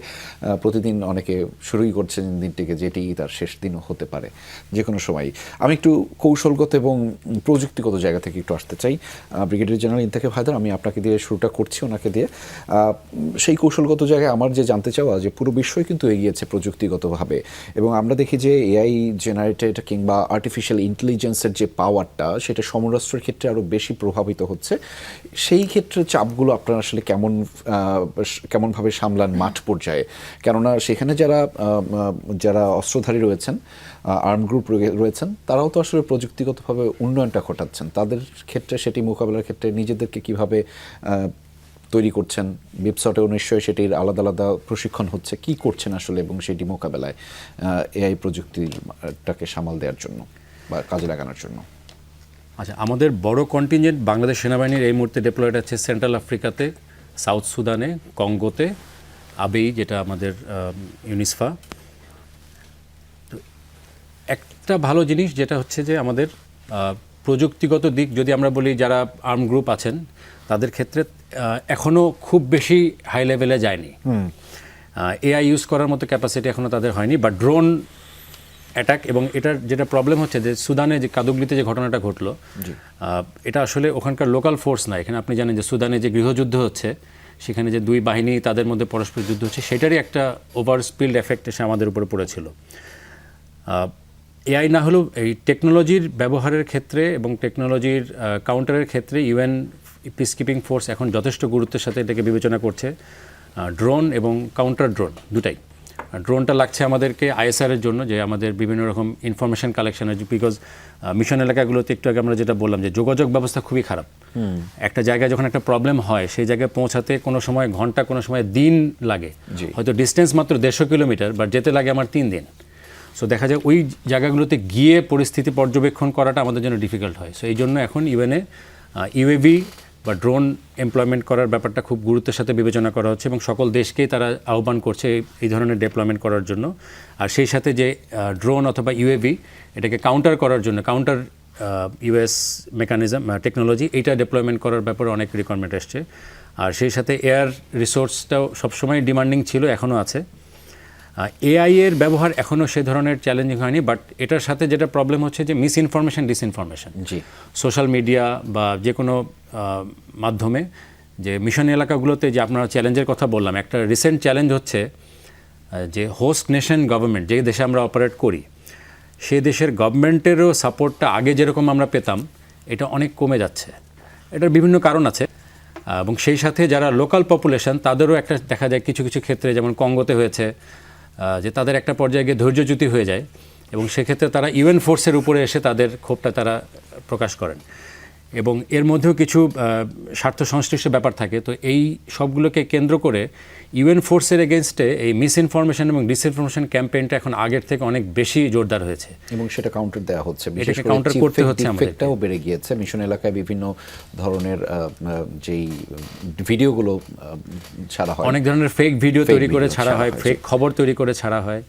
প্রতিদিন অনেকে শুরুই করছেন দিনটিকে যেটি তার শেষ দিনও হতে পারে যে কোনো সময়। আমি একটু কৌশলগত এবং প্রযুক্তিগত জায়গা থেকে একটু আসতে চাই। ব্রিগেডিয়ার জেনারেল ইন্তেখাব হায়দার, আমি আপনাকে দিয়ে শুরুটা করছি, ওনাকে দিয়ে। সেই কৌশলগত জায়গায় আমার যে জানতে চাওয়া, যে পুরো বিশ্বই কিন্তু এগিয়েছে প্রযুক্তিগতভাবে, এবং আমরা দেখি যে এআই জেনারেটেড কিংবা আর্টিফিশিয়াল ইন্টেলিজেন্সের যে পাওয়ারটা, সেটা সমরাষ্ট্রের ক্ষেত্রে আরও বেশি প্রভাবিত হচ্ছে। সেই ক্ষেত্রে চাপগুলো আপনারা আসলে কেমনভাবে সামলান মাঠ পর্যায়ে? কেননা সেখানে যারা অস্ত্রধারী রয়েছেন, আর্ম গ্রুপ রয়েছেন, তারাও তো আসলে প্রযুক্তিগতভাবে উন্নয়নটা ঘটাচ্ছেন। তাদের ক্ষেত্রে সেটি মোকাবেলার ক্ষেত্রে নিজেদেরকে কিভাবে তৈরি করছেন? বিপসটেও নিশ্চয়ই সেটির আলাদা আলাদা প্রশিক্ষণ হচ্ছে। কি করছেন আসলে এবং সেটি মোকাবেলায় এআই প্রযুক্তিটাকে সামাল দেওয়ার জন্য বা কাজে লাগানোর জন্য? আচ্ছা, আমাদের বড় কন্টিনজেন্ট বাংলাদেশ সেনাবাহিনীর এই মুহূর্তে ডিপ্লয়েড আছে সেন্ট্রাল আফ্রিকাতে, সাউথ সুদানে, কঙ্গোতে, আবেই যেটা আমাদের ইউনিসফা। তো একটা ভালো জিনিস যেটা হচ্ছে যে আমাদের প্রযুক্তিগত দিক যদি আমরা বলি, যারা আর্ম গ্রুপ আছেন তাদের ক্ষেত্রে এখনও খুব বেশি হাই লেভেলে যায়নি। এআই ইউজ করার মতো ক্যাপাসিটি এখনও তাদের হয়নি। বা ড্রোন অ্যাটাক, এবং এটার যেটা প্রবলেম হচ্ছে যে সুদানে যে কাদুগলিতে যে ঘটনাটা ঘটলো, এটা আসলে ওখানকার লোকাল ফোর্স না। এখানে আপনি জানেন যে সুদানে যে গৃহযুদ্ধ হচ্ছে, সেখানে যে দুই বাহিনী তাদের মধ্যে পরস্পর যুদ্ধ হচ্ছে, সেটারই একটা ওভার স্পিল্ড এফেক্ট এসে আমাদের উপরে পড়েছিল। এআই না হলেও এই টেকনোলজির ব্যবহারের ক্ষেত্রে এবং টেকনোলজির কাউন্টারের ক্ষেত্রে ইউএন পিসকিপিং ফোর্স এখন যথেষ্ট গুরুত্বের সাথে এটাকে বিবেচনা করছে। ড্রোন এবং কাউন্টার ড্রোন দুটাই। ড্রোনটা লাগছে আমাদেরকে আইএসআরের জন্য, যে আমাদের বিভিন্ন রকম ইনফরমেশন কালেকশনের, বিকজ মিশন এলাকাগুলোতে একটু আগে আমরা যেটা বললাম যে যোগাযোগ ব্যবস্থা খুবই খারাপ। একটা জায়গায় যখন একটা প্রবলেম হয়, সেই জায়গায় পৌঁছাতে কোনো সময় ঘন্টা, কোনো সময় দিন লাগে। হয়তো ডিস্টেন্স মাত্র 150 কিলোমিটার, বাট যেতে লাগে আমার 3 দিন। সো দেখা যায় ওই জায়গাগুলোতে গিয়ে পরিস্থিতি পর্যবেক্ষণ করাটা আমাদের জন্য ডিফিকাল্ট হয়। সো এই জন্য এখন ইউএনএ ইউএভি বা ড্রোন এমপ্লয়মেন্ট করার ব্যাপারটা খুব গুরুত্বের সাথে বিবেচনা করা হচ্ছে, এবং সকল দেশকেই তারা আহ্বান করছে এই ধরনের ডেপ্লয়মেন্ট করার জন্য। আর সেই সাথে যে ড্রোন অথবা ইউএভি, এটাকে কাউন্টার করার জন্য কাউন্টার ইউএস মেকানিজম টেকনোলজি, এইটা ডেপ্লয়মেন্ট করার ব্যাপারে অনেক রিকোয়ারমেন্ট এসছে। আর সেই সাথে এয়ার রিসোর্সটাও সবসময় ডিমান্ডিং ছিল, এখনও আছে। এআই এর ব্যবহার এখনও সে ধরনের চ্যালেঞ্জিং হয়নি, বাট এটার সাথে যেটা প্রবলেম হচ্ছে যে miss information, disinformation. Social media বা যে কোনো মাধ্যমে যে মিশন এলাকাগুলোতে যে আপনারা চ্যালেঞ্জের কথা বললাম, একটা রিসেন্ট চ্যালেঞ্জ হচ্ছে যে হোস্ট নেশন গভর্নমেন্ট, যে দেশে আমরা অপারেট করি, সেই দেশের গভর্নমেন্টেরও সাপোর্টটা আগে যেরকম আমরা পেতাম এটা অনেক কমে যাচ্ছে। এটার বিভিন্ন কারণ আছে, এবং সেই সাথে যারা লোকাল পপুলেশন তাদেরও একটা দেখা যায় কিছু কিছু ক্ষেত্রে, যেমন কঙ্গোতে হয়েছে, যে তাদের একটা পর্যায়ে গিয়ে ধৈর্যচ্যুতি হয়ে যায়, এবং সেক্ষেত্রে তারা ইউএন ফোর্সের উপরে এসে তাদের ক্ষোভটা তারা প্রকাশ করেন, এবং এর মধ্যেও কিছু স্বার্থ সংশ্লিষ্ট ব্যাপার থাকে। তো এই সবগুলোকে কেন্দ্র করে ইউএন ফোর্সের এগেনস্টে এই মিস ইনফরমেশন এবং ডিসইনফরমেশন ক্যাম্পেইনটা এখন আগের থেকে অনেক বেশি জোরদার হয়েছে, এবং সেটা কাউন্টার দেওয়া হচ্ছে। এটাকে কাউন্টার করতে হচ্ছে আমাদের। এটাও বেড়ে গিয়েছে মিশন এলাকায়, বিভিন্ন ধরনের যেই ভিডিওগুলো ছাড়া হয়, অনেক ধরনের ফেক ভিডিও তৈরি করে ছাড়া হয়, ফেক খবর তৈরি করে ছাড়া হয়।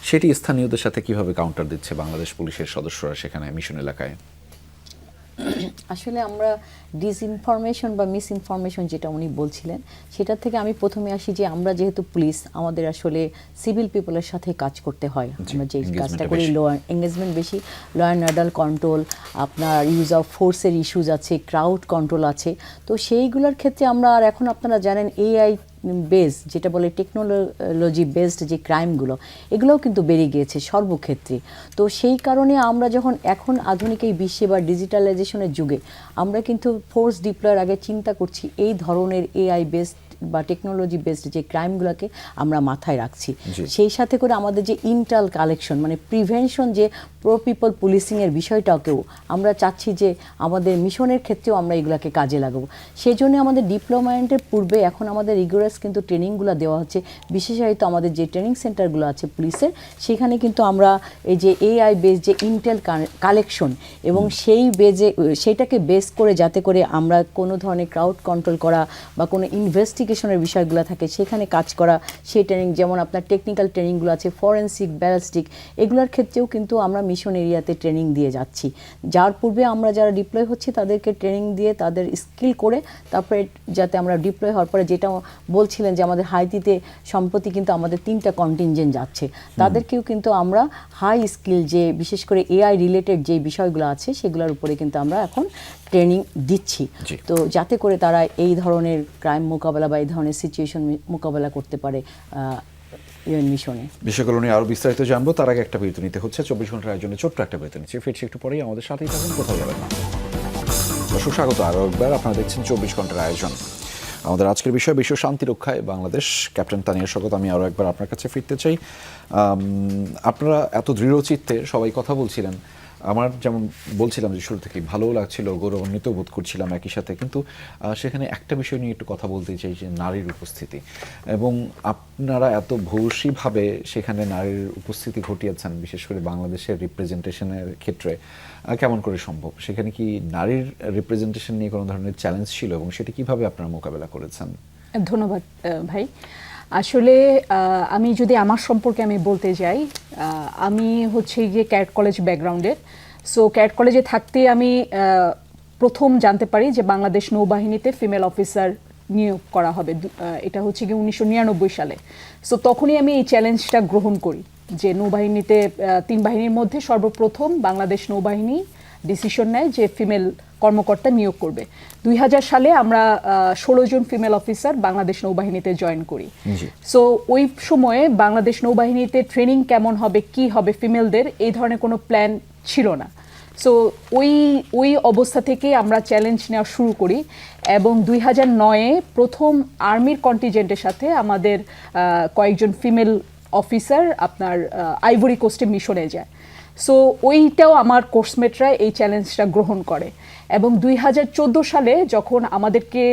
সেটি স্থানীয়দের সাথে কিভাবে কাউন্টার দিচ্ছে বাংলাদেশ পুলিশের সদস্যরা সেখানে মিশন এলাকায়? আসলে আমরা ডিসইনফরমেশন বা মিস ইনফরমেশন যেটা উনি বলছিলেন, সেটা থেকে আমি প্রথমে আসি যে আমরা যেহেতু পুলিশ, আমাদের আসলে সিভিল পিপলের সাথে কাজ করতে হয়। আমরা যে কাজটা করি, ল এঙ্গেজমেন্ট বেশি, ল অ্যান্ড অর্ডার কন্ট্রোল, আপনার ইউজ অফ ফোর্সের ইস্যুজ আছে, ক্রাউড কন্ট্রোল আছে। তো সেইগুলোর ক্ষেত্রে আমরা, আর এখন আপনারা জানেন এআই বেস যেটা বলে টেকনোলজি বেসড যে ক্রাইমগুলো, এগুলোও কিন্তু বেড়ে গিয়েছে সর্বক্ষেত্রে। তো সেই কারণে আমরা যখন এখন আধুনিক এই বিশ্বে বা ডিজিটালাইজেশনের যুগে আমরা কিন্তু ফোর্স ডিপ্লয়ের আগে চিন্তা করছি এই ধরনের এআই বেসড বা টেকনোলজি বেসড যে ক্রাইমগুলোকে আমরা মাথায় রাখছি। সেই সাথে করে আমাদের যে ইন্টাল কালেকশন, মানে প্রিভেনশন, যে প্রো পিপল পুলিশিংয়ের বিষয়টাকেও আমরা চাচ্ছি যে আমাদের মিশনের ক্ষেত্রেও আমরা এগুলোকে কাজে লাগাবো। সেই জন্য আমাদের ডিপ্লোয়মেন্টের পূর্বে এখন আমাদের রিগুরাস কিন্তু ট্রেনিংগুলো দেওয়া হচ্ছে। বিশেষত আমাদের যে ট্রেনিং সেন্টারগুলো আছে পুলিশের, সেখানে কিন্তু আমরা এই যে এআই বেস যে ইন্টেল কালেকশন এবং সেই বেজে সেইটাকে বেস করে যাতে করে আমরা কোনো ধরনের ক্রাউড কন্ট্রোল করা বা কোনো ইনভেস্টিগেশনের বিষয়গুলো থাকে সেখানে কাজ করা, সেই ট্রেনিং, যেমন আপনার টেকনিক্যাল ট্রেনিংগুলো আছে, ফরেন্সিক, ব্যালিস্টিক, এগুলোর ক্ষেত্রেও কিন্তু আমরা মিশন এরিয়াতে ট্রেনিং দিয়ে যাচ্ছি। যার পূর্বে আমরা যারা ডিপ্লয় হচ্ছি তাদেরকে ট্রেনিং দিয়ে তাদের স্কিল করে তারপরে যাতে আমরা ডিপ্লয় হওয়ার পরে, যেটা বলছিলেন যে আমাদের হাইতিতে সম্প্রতি কিন্তু আমাদের 3টা কন্টিনজেন্ট যাচ্ছে, তাদেরকেও কিন্তু আমরা হাই স্কিল যে বিশেষ করে এআই রিলেটেড যে বিষয়গুলো আছে সেগুলোর উপরে কিন্তু আমরা এখন ট্রেনিং দিচ্ছি। তো যাতে করে তারা এই ধরনের ক্রাইম মোকাবেলা বা এই ধরনের সিচুয়েশন মোকাবেলা করতে পারে ইউএন মিশনে। বিষয়গুলো নিয়ে আরো বিস্তারিত জানবো, তার আগে একটা বিরতি নিতে হচ্ছে। 24 ঘন্টার আয়োজনে ছোট্ট একটা বিরতি নিচ্ছি, ফিরছি একটু পরেই। আমাদের সাথেই থাকুন, কোথাও যাবেন না। দর্শক স্বাগত আরও একবার, আপনারা দেখছেন 24 ঘন্টার আয়োজন। আমাদের আজকের বিষয় বিশ্ব শান্তি রক্ষায় বাংলাদেশ। ক্যাপ্টেন তানিয়া স্বাগত, আমি আরও একবার আপনার কাছে ফিরতে চাই। আপনারা এত দৃঢ়চিত্তে সবাই কথা বলছিলেন, আমার যেমন বলছিলাম যে শুরু থেকে ভালোও লাগছিল, গৌরবান্বিত বোধ করছিলাম একই সাথে। কিন্তু সেখানে একটা বিষয় নিয়ে একটু কথা বলতে চাই, যে নারীর উপস্থিতি, এবং আপনারা এত ভূয়সীভাবে সেখানে নারীর উপস্থিতি ঘটিয়েছেন, বিশেষ করে বাংলাদেশের রিপ্রেজেন্টেশনের ক্ষেত্রে। কেমন করে সম্ভব? সেখানে কি নারীর রিপ্রেজেন্টেশন নিয়ে কোনো ধরনের চ্যালেঞ্জ ছিল, এবং সেটা কিভাবে আপনারা মোকাবেলা করেছেন? ধন্যবাদ ভাই। আসলে আমি যদি আমার সম্পর্কে আমি বলতে যাই, আমি হচ্ছে গিয়ে ক্যাডেট কলেজ ব্যাকগ্রাউন্ডের। সো ক্যাডেট কলেজে থাকতে আমি প্রথম জানতে পারি যে বাংলাদেশ নৌবাহিনীতে ফিমেল অফিসার নিয়োগ করা হবে। এটা হচ্ছে গিয়ে 1999 সালে। সো তখনই আমি এই চ্যালেঞ্জটা গ্রহণ করি যে নৌবাহিনীতে 3 বাহিনীর মধ্যে সর্বপ্রথম বাংলাদেশ নৌবাহিনী ডিসিশন নেয় যে ফিমেল কর্মকর্তা নিয়োগ করবে। 2000 সালে আমরা 16 জন ফিমেল অফিসার বাংলাদেশ নৌবাহিনীতে জয়েন করি। সো ওই সময়ে বাংলাদেশ নৌবাহিনীতে ট্রেনিং কেমন হবে, কি হবে ফিমেলদের, এই ধরনের কোনো প্ল্যান ছিল না। সো ওই অবস্থা থেকে আমরা চ্যালেঞ্জ নেওয়া শুরু করি, এবং 2009-এ প্রথম আর্মির কন্টিজেন্টের সাথে আমাদের কয়েকজন ফিমেল অফিসার আপনার আইভরি কোস্টে মিশনে যায়। সো ওইটাও আমার কোর্সমেটরা এই চ্যালেঞ্জটা গ্রহণ করে, এবং 2014 সালে যখন আমাদেরকে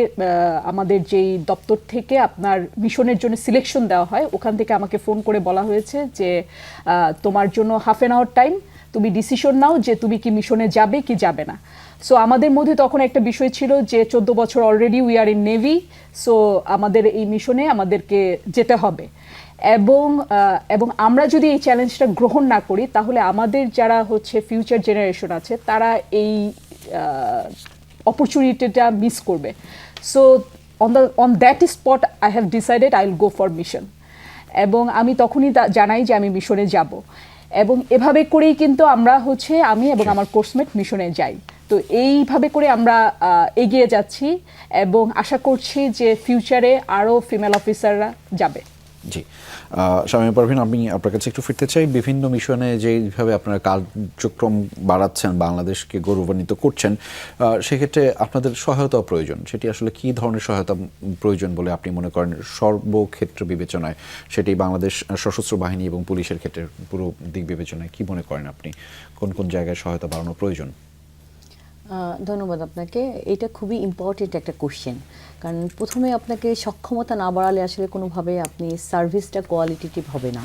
আমাদের যেই দপ্তর থেকে আপনার মিশনের জন্য সিলেকশন দেওয়া হয়, ওখান থেকে আমাকে ফোন করে বলা হয়েছে যে তোমার জন্য হাফ অ্যান আওয়ার টাইম, তুমি ডিসিশন নাও যে তুমি কি মিশনে যাবে কি যাবে না। সো আমাদের মধ্যে তখন একটা বিষয় ছিল যে 14 বছর already we are in navy, so আমাদের এই মিশনে আমাদেরকে যেতে হবে, এবং আমরা যদি এই চ্যালেঞ্জটা গ্রহণ না করি তাহলে আমাদের যারা হচ্ছে ফিউচার জেনারেশন আছে তারা এই অপরচুনিটিটা মিস করবে। So on that spot I have decided I will go for mission, এবং আমি তখনই জানাই যে আমি মিশনে যাব, এবং এভাবে করেই কিন্তু আমরা হচ্ছে আমি এবং আমার কোর্সমেট মিশনে যাই। তো এইভাবে করে আমরা এগিয়ে যাচ্ছি, এবং আশা করছি যে ফিউচারে আরও ফিমেল অফিসাররা যাবে। জি, শামীমা পারভীন, আমি আপনার কাছে একটু ফিরতে চাই। বিভিন্ন মিশনে যেইভাবে আপনারা কার্যক্রম বাড়াচ্ছেন, বাংলাদেশকে গৌরবান্বিত করছেন, সেক্ষেত্রে আপনাদের সহায়তা প্রয়োজন। সেটি আসলে কি ধরনের সহায়তা প্রয়োজন বলে আপনি মনে করেন সর্বক্ষেত্র বিবেচনায়, সেটি বাংলাদেশ সশস্ত্র বাহিনী এবং পুলিশের ক্ষেত্রে পুরো দিক বিবেচনায় কি মনে করেন আপনি, কোন কোন জায়গায় সহায়তা বাড়ানো প্রয়োজন? ধন্যবাদ আপনাকে। এটা খুবই ইম্পর্টেন্ট একটা কোশ্চেন, কারণ প্রথমে আপনাকে সক্ষমতা না বাড়ালে আসলে কোনোভাবে আপনি সার্ভিসটা কোয়ালিটেটিভ হবে না।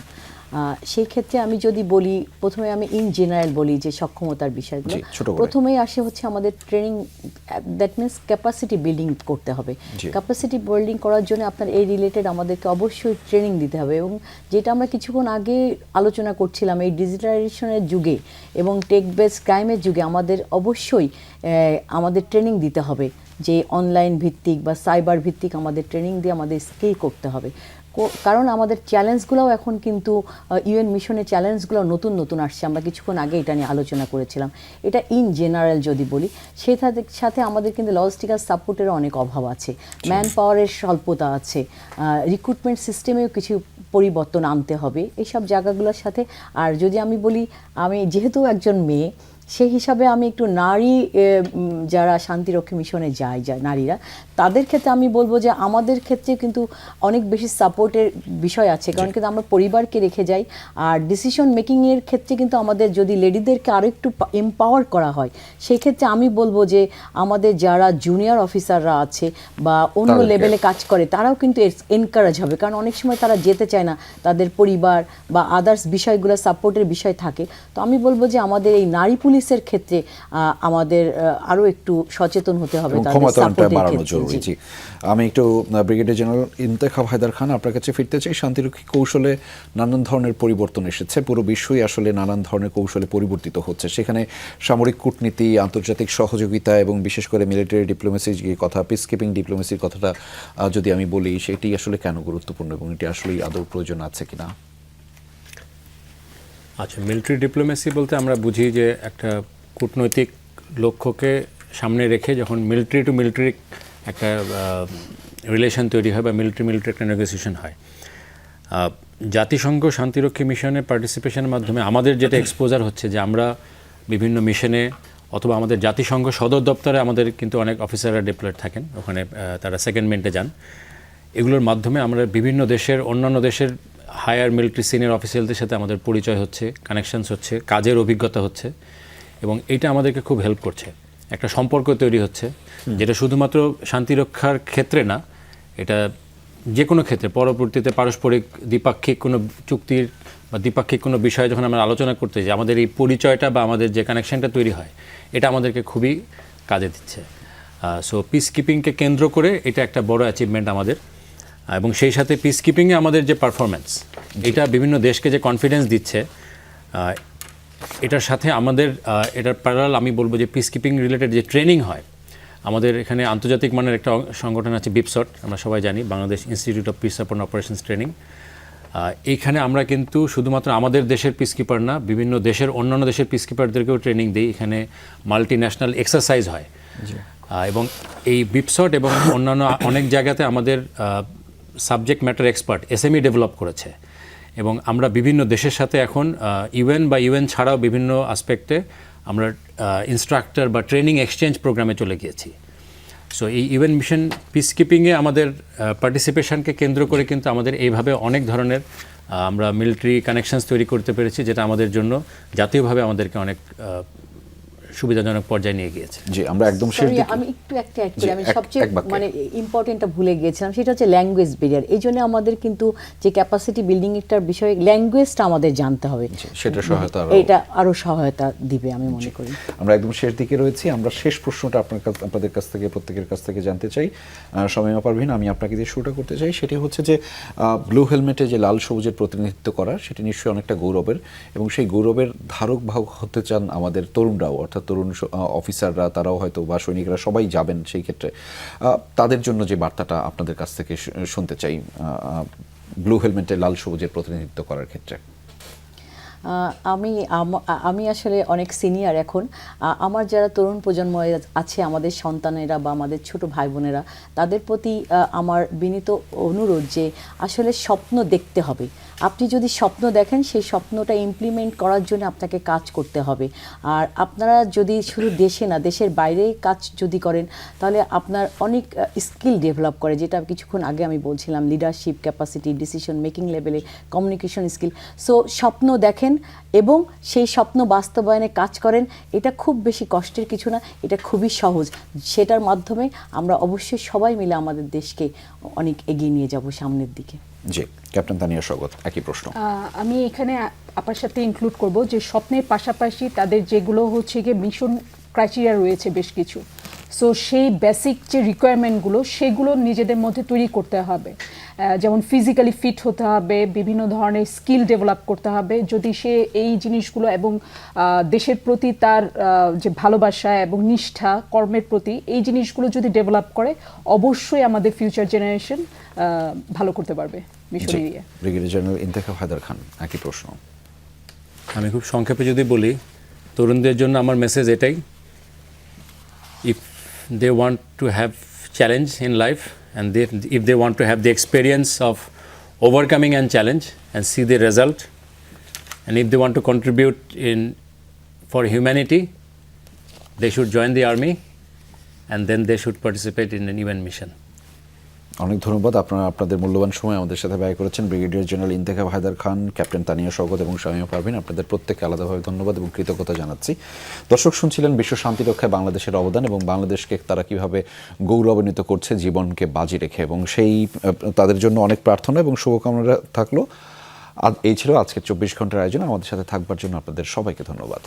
সেই ক্ষেত্রে আমি যদি বলি, প্রথমে আমি ইন জেনারেল বলি যে সক্ষমতার বিষয়গুলো, প্রথমেই আসে হচ্ছে আমাদের training, that means capacity building করতে হবে। ক্যাপাসিটি বিল্ডিং করার জন্য আপনার এই রিলেটেড আমাদেরকে অবশ্যই ট্রেনিং দিতে হবে, এবং যেটা আমরা কিছুক্ষণ আগে আলোচনা করছিলাম, এই ডিজিটালাইজেশনের যুগে এবং টেক বেস ক্রাইমের যুগে আমাদের অবশ্যই আমাদের ট্রেনিং দিতে হবে, যে অনলাইন ভিত্তিক বা সাইবার ভিত্তিক আমাদের ট্রেনিং দিয়ে আমাদের স্কিল করতে হবে। কারণ আমাদের চ্যালেঞ্জগুলোও এখন কিন্তু ইউএন মিশনের চ্যালেঞ্জগুলো নতুন নতুন আসছে, আমরা কিছুক্ষণ আগে এটা নিয়ে আলোচনা করেছিলাম। এটা ইন জেনারেল যদি বলি, সেটার সাথে আমাদের কিন্তু লজিস্টিক্যাল সাপোর্টেরও অনেক অভাব আছে, ম্যান পাওয়ারের স্বল্পতা আছে, রিক্রুটমেন্ট সিস্টেমেও কিছু পরিবর্তন আনতে হবে এইসব জায়গাগুলোর সাথে। আর যদি আমি বলি, আমি যেহেতু একজন মেয়ে, সেই হিসাবে আমি একটু নারী যারা শান্তিরক্ষী মিশনে যায় নারীরা, তাদের ক্ষেত্রে আমি বলবো যে আমাদের ক্ষেত্রে কিন্তু অনেক বেশি সাপোর্টের বিষয় আছে, কারণ কিন্তু আমরা পরিবারকে রেখে যাই। আর ডিসিশন মেকিংয়ের ক্ষেত্রে কিন্তু আমাদের যদি লেডিদেরকে আরও একটু এম্পাওয়ার করা হয়, সেই ক্ষেত্রে আমি বলবো যে আমাদের যারা জুনিয়র অফিসাররা আছে বা অন্য লেভেলে কাজ করে, তারাও কিন্তু এনকারেজ হবে, কারণ অনেক সময় তারা যেতে চায় না, তাদের পরিবার বা আদার্স বিষয়গুলো সাপোর্টের বিষয় থাকে। তো আমি বলবো যে আমাদের এই নারী পুলিশের ক্ষেত্রে আমাদের আরও একটু সচেতন হতে হবে, তাদের সাপোর্টের ক্ষেত্রে। জি, আমি একটু ব্রিগেডিয়ার জেনারেল ইন্তেখাব হায়দার খান, আপনার কাছে ফিরতে চাই। শান্তিরক্ষী কৌশলে নানান ধরনের পরিবর্তন এসেছে, পুরো বিশ্বই আসলে নানান ধরনের কৌশলে পরিবর্তিত হচ্ছে। সেখানে সামরিক কূটনীতি, আন্তর্জাতিক সহযোগিতা এবং বিশেষ করে মিলিটারি ডিপ্লোমেসির যে কথা, পিস কিপিং ডিপ্লোমেসির কথাটা যদি আমি বলি, সেটি আসলে কেন গুরুত্বপূর্ণ এবং এটি আসলে আদৌ প্রয়োজন আছে কিনা? আচ্ছা, মিলিটারি ডিপ্লোমেসি বলতে আমরা বুঝি যে একটা কূটনৈতিক লক্ষ্যকে সামনে রেখে যখন মিলিটারি টু মিলিটারি একটা রিলেশন তৈরি হয় বা মিলিটারি একটা নেগোসিয়েশন হয়। জাতিসংঘ শান্তিরক্ষী মিশনে পার্টিসিপেশনের মাধ্যমে আমাদের যেটা এক্সপোজার হচ্ছে যে আমরা বিভিন্ন মিশনে অথবা আমাদের জাতিসংঘ সদর দপ্তরে আমাদের কিন্তু অনেক অফিসাররা ডিপ্লয়েড থাকেন, ওখানে তারা সেকেন্ডমেন্টে যান। এগুলোর মাধ্যমে আমরা বিভিন্ন দেশের, অন্যান্য দেশের হায়ার মিলিটারি সিনিয়র অফিসিয়ালদের সাথে আমাদের পরিচয় হচ্ছে, কানেকশনস হচ্ছে, কাজের অভিজ্ঞতা হচ্ছে, এবং এটা আমাদেরকে খুব হেল্প করছে। একটা সম্পর্ক তৈরি হচ্ছে, যেটা শুধুমাত্র শান্তিরক্ষার ক্ষেত্রে না, এটা যে কোনো ক্ষেত্রে পরবর্তীতে পারস্পরিক দ্বিপাক্ষিক কোনো চুক্তির বা দ্বিপাক্ষিক কোনো বিষয়ে যখন আমরা আলোচনা করতে যাই, আমাদের এই পরিচয়টা বা আমাদের যে কানেকশনটা তৈরি হয়, এটা আমাদেরকে খুবই কাজে দিচ্ছে। সো পিস কিপিংকে কেন্দ্র করে এটা একটা বড় অ্যাচিভমেন্ট আমাদের, এবং সেই সাথে পিস কিপিংয়ে আমাদের যে পারফরমেন্স, এটা বিভিন্ন দেশকে যে কনফিডেন্স দিচ্ছে, এটার সাথে আমাদের এটার প্যারালাল আমি বলবো যে পিস কিপিং রিলেটেড যে ট্রেনিং হয়, আমাদের এখানে আন্তর্জাতিক মানের একটা সংগঠন আছে বিপসট, আমরা সবাই জানি, Bangladesh institute of piece support operations training. এইখানে আমরা কিন্তু শুধুমাত্র আমাদের দেশের পিস কিপার না, বিভিন্ন দেশের, অন্যান্য দেশের পিস কিপারদেরকেও ট্রেনিং দিই। এখানে মাল্টি ন্যাশনাল এক্সারসাইজ হয়, এবং এই বিপসট এবং অন্যান্য অনেক জায়গাতে আমাদের subject matter expert SME develop করেছে, এবং আমরা বিভিন্ন দেশের সাথে এখন ইউএন বা ইউএন ছাড়াও বিভিন্ন আসপেক্টে আমরা ইনস্ট্রাক্টর বা ট্রেনিং এক্সচেঞ্জ প্রোগ্রামে চলে গিয়েছি। সো এই ইউএন মিশন পিস কিপিংয়ে আমাদের পার্টিসিপেশনকে কেন্দ্র করে কিন্তু আমাদের এইভাবে অনেক ধরনের আমরা মিলিটারি কানেকশনস তৈরি করতে পেরেছি, যেটা আমাদের জন্য জাতীয়ভাবে আমাদেরকে অনেক সুবিধাজনক পর্যায়ে নিয়ে গিয়েছে। জি, আমরা একদম শেষ দিকে আমি একটু একটা অ্যাড করি, আমি সবচেয়ে মানে ইম্পর্টেন্টটা ভুলে গিয়েছিলাম, সেটা হচ্ছে ল্যাঙ্গুয়েজ ব্যারিয়ার। এই জন্য আমাদের কিন্তু যে ক্যাপাসিটি বিল্ডিং এটার বিষয়ে ল্যাঙ্গুয়েজটা আমাদের জানতে হবে, সেটা সহায়তা, এটা আরো সহায়তা দিবে আমি মনে করি। আমরা একদম শেষ দিকে রয়েছি, আমরা শেষ প্রশ্নটা আপনাদের কাছ থেকে, প্রত্যেকের কাছ থেকে জানতে চাই। শামীমা পারভীন, আমি আপনাকে দিয়ে শুরুটা করতে চাই। সেটি হচ্ছে যে ব্লু হেলমেটে যে লাল সবুজের প্রতিনিধিত্ব করা, সেটি নিশ্চয়ই অনেকটা গৌরবের, এবং সেই গৌরবের ধারক বাহক হতে চান আমাদের তরুণরাও, অর্থাৎ তরুণ অফিসাররা, তারাও হয়তো বা সৈনিকরা সবাই যাবেন। সেই ক্ষেত্রে তাদের জন্য যে বার্তাটা আপনাদের কাছ থেকে শুনতে চাই ব্লু হেলমেটে লাল সবুজের প্রতিনিধিত্ব করার ক্ষেত্রে। আমি আসলে অনেক সিনিয়র এখন। আমার যারা তরুণ প্রজন্ম আছে, আমাদের সন্তানেরা বা আমাদের ছোট ভাই বোনেরা, তাদের প্রতি আমার বিনীত অনুরোধ যে আসলে স্বপ্ন দেখতে হবে। আপনি যদি স্বপ্ন দেখেন, সেই স্বপ্নটা ইমপ্লিমেন্ট করার জন্য আপনাকে কাজ করতে হবে। আর আপনারা যদি শুধু দেশে না, দেশের বাইরে কাজ যদি করেন, তাহলে আপনার অনেক স্কিল ডেভেলপ করে, যেটা কিছুক্ষণ আগে আমি বলছিলাম, লিডারশিপ ক্যাপাসিটি, ডিসিশন মেকিং লেভেলে, কমিউনিকেশন স্কিল। সো স্বপ্ন দেখেন এবং সেই স্বপ্ন বাস্তবায়নে কাজ করেন। এটা খুব বেশি কষ্টের কিছু না, এটা খুবই সহজ। সেটার মাধ্যমে আমরা অবশ্যই সবাই মিলে আমাদের দেশকে অনেক এগিয়ে নিয়ে যাব সামনের দিকে। জি, ক্যাপ্টেন তানিয়া স্বাগত, একই প্রশ্ন। আমি এখানে আপনার সাথে ইনক্লুড করব যে স্বপ্নের পাশাপাশি তাদের যেগুলো হচ্ছে গিয়ে মিশন ক্রাইটেরিয়া রয়েছে বেশ কিছু। সো সেই বেসিক যে রিকোয়ারমেন্টগুলো, সেগুলো নিজেদের মধ্যে তৈরি করতে হবে। যেমন ফিজিক্যালি ফিট হতে হবে, বিভিন্ন ধরনের স্কিল ডেভেলপ করতে হবে। যদি সে এই জিনিসগুলো এবং দেশের প্রতি তার যে ভালোবাসা এবং নিষ্ঠা কর্মের প্রতি, এই জিনিসগুলো যদি ডেভেলপ করে, অবশ্যই আমাদের ফিউচার জেনারেশন ভালো করতে পারবে mission area. Brigadier general Intekhab Haider Khan, একই প্রশ্ন। আমি খুব সংক্ষেপে যদি বলি, তরুণদের জন্য আমার মেসেজ এটাই: if they want to have challenge in life and if they want to have the experience of overcoming and challenge and see the result, and if they want to contribute for humanity, they should join the army and then they should participate in an UN mission. অনেক ধন্যবাদ। আপনারা আপনাদের মূল্যবান সময় আমাদের সাথে ব্যয় করেছেন। ব্রিগেডিয়ার জেনারেল ইন্তেখাব হায়দার খান, ক্যাপ্টেন তানিয়া স্বাগত এবং শামীমা পারভীন, আপনাদের প্রত্যেককে আলাদাভাবে ধন্যবাদ এবং কৃতজ্ঞতা জানাচ্ছি। দর্শক শুনছিলেন বিশ্ব শান্তি রক্ষায় বাংলাদেশের অবদান এবং বাংলাদেশকে তারা কিভাবে গৌরবান্বিত করছে জীবনকে বাজি রেখে, এবং সেই তাদের জন্য অনেক প্রার্থনা এবং শুভকামনা থাকলো। এই ছিল আজকের 24 ঘন্টার আয়োজন। আমাদের সাথে থাকবার জন্য আপনাদের সবাইকে ধন্যবাদ।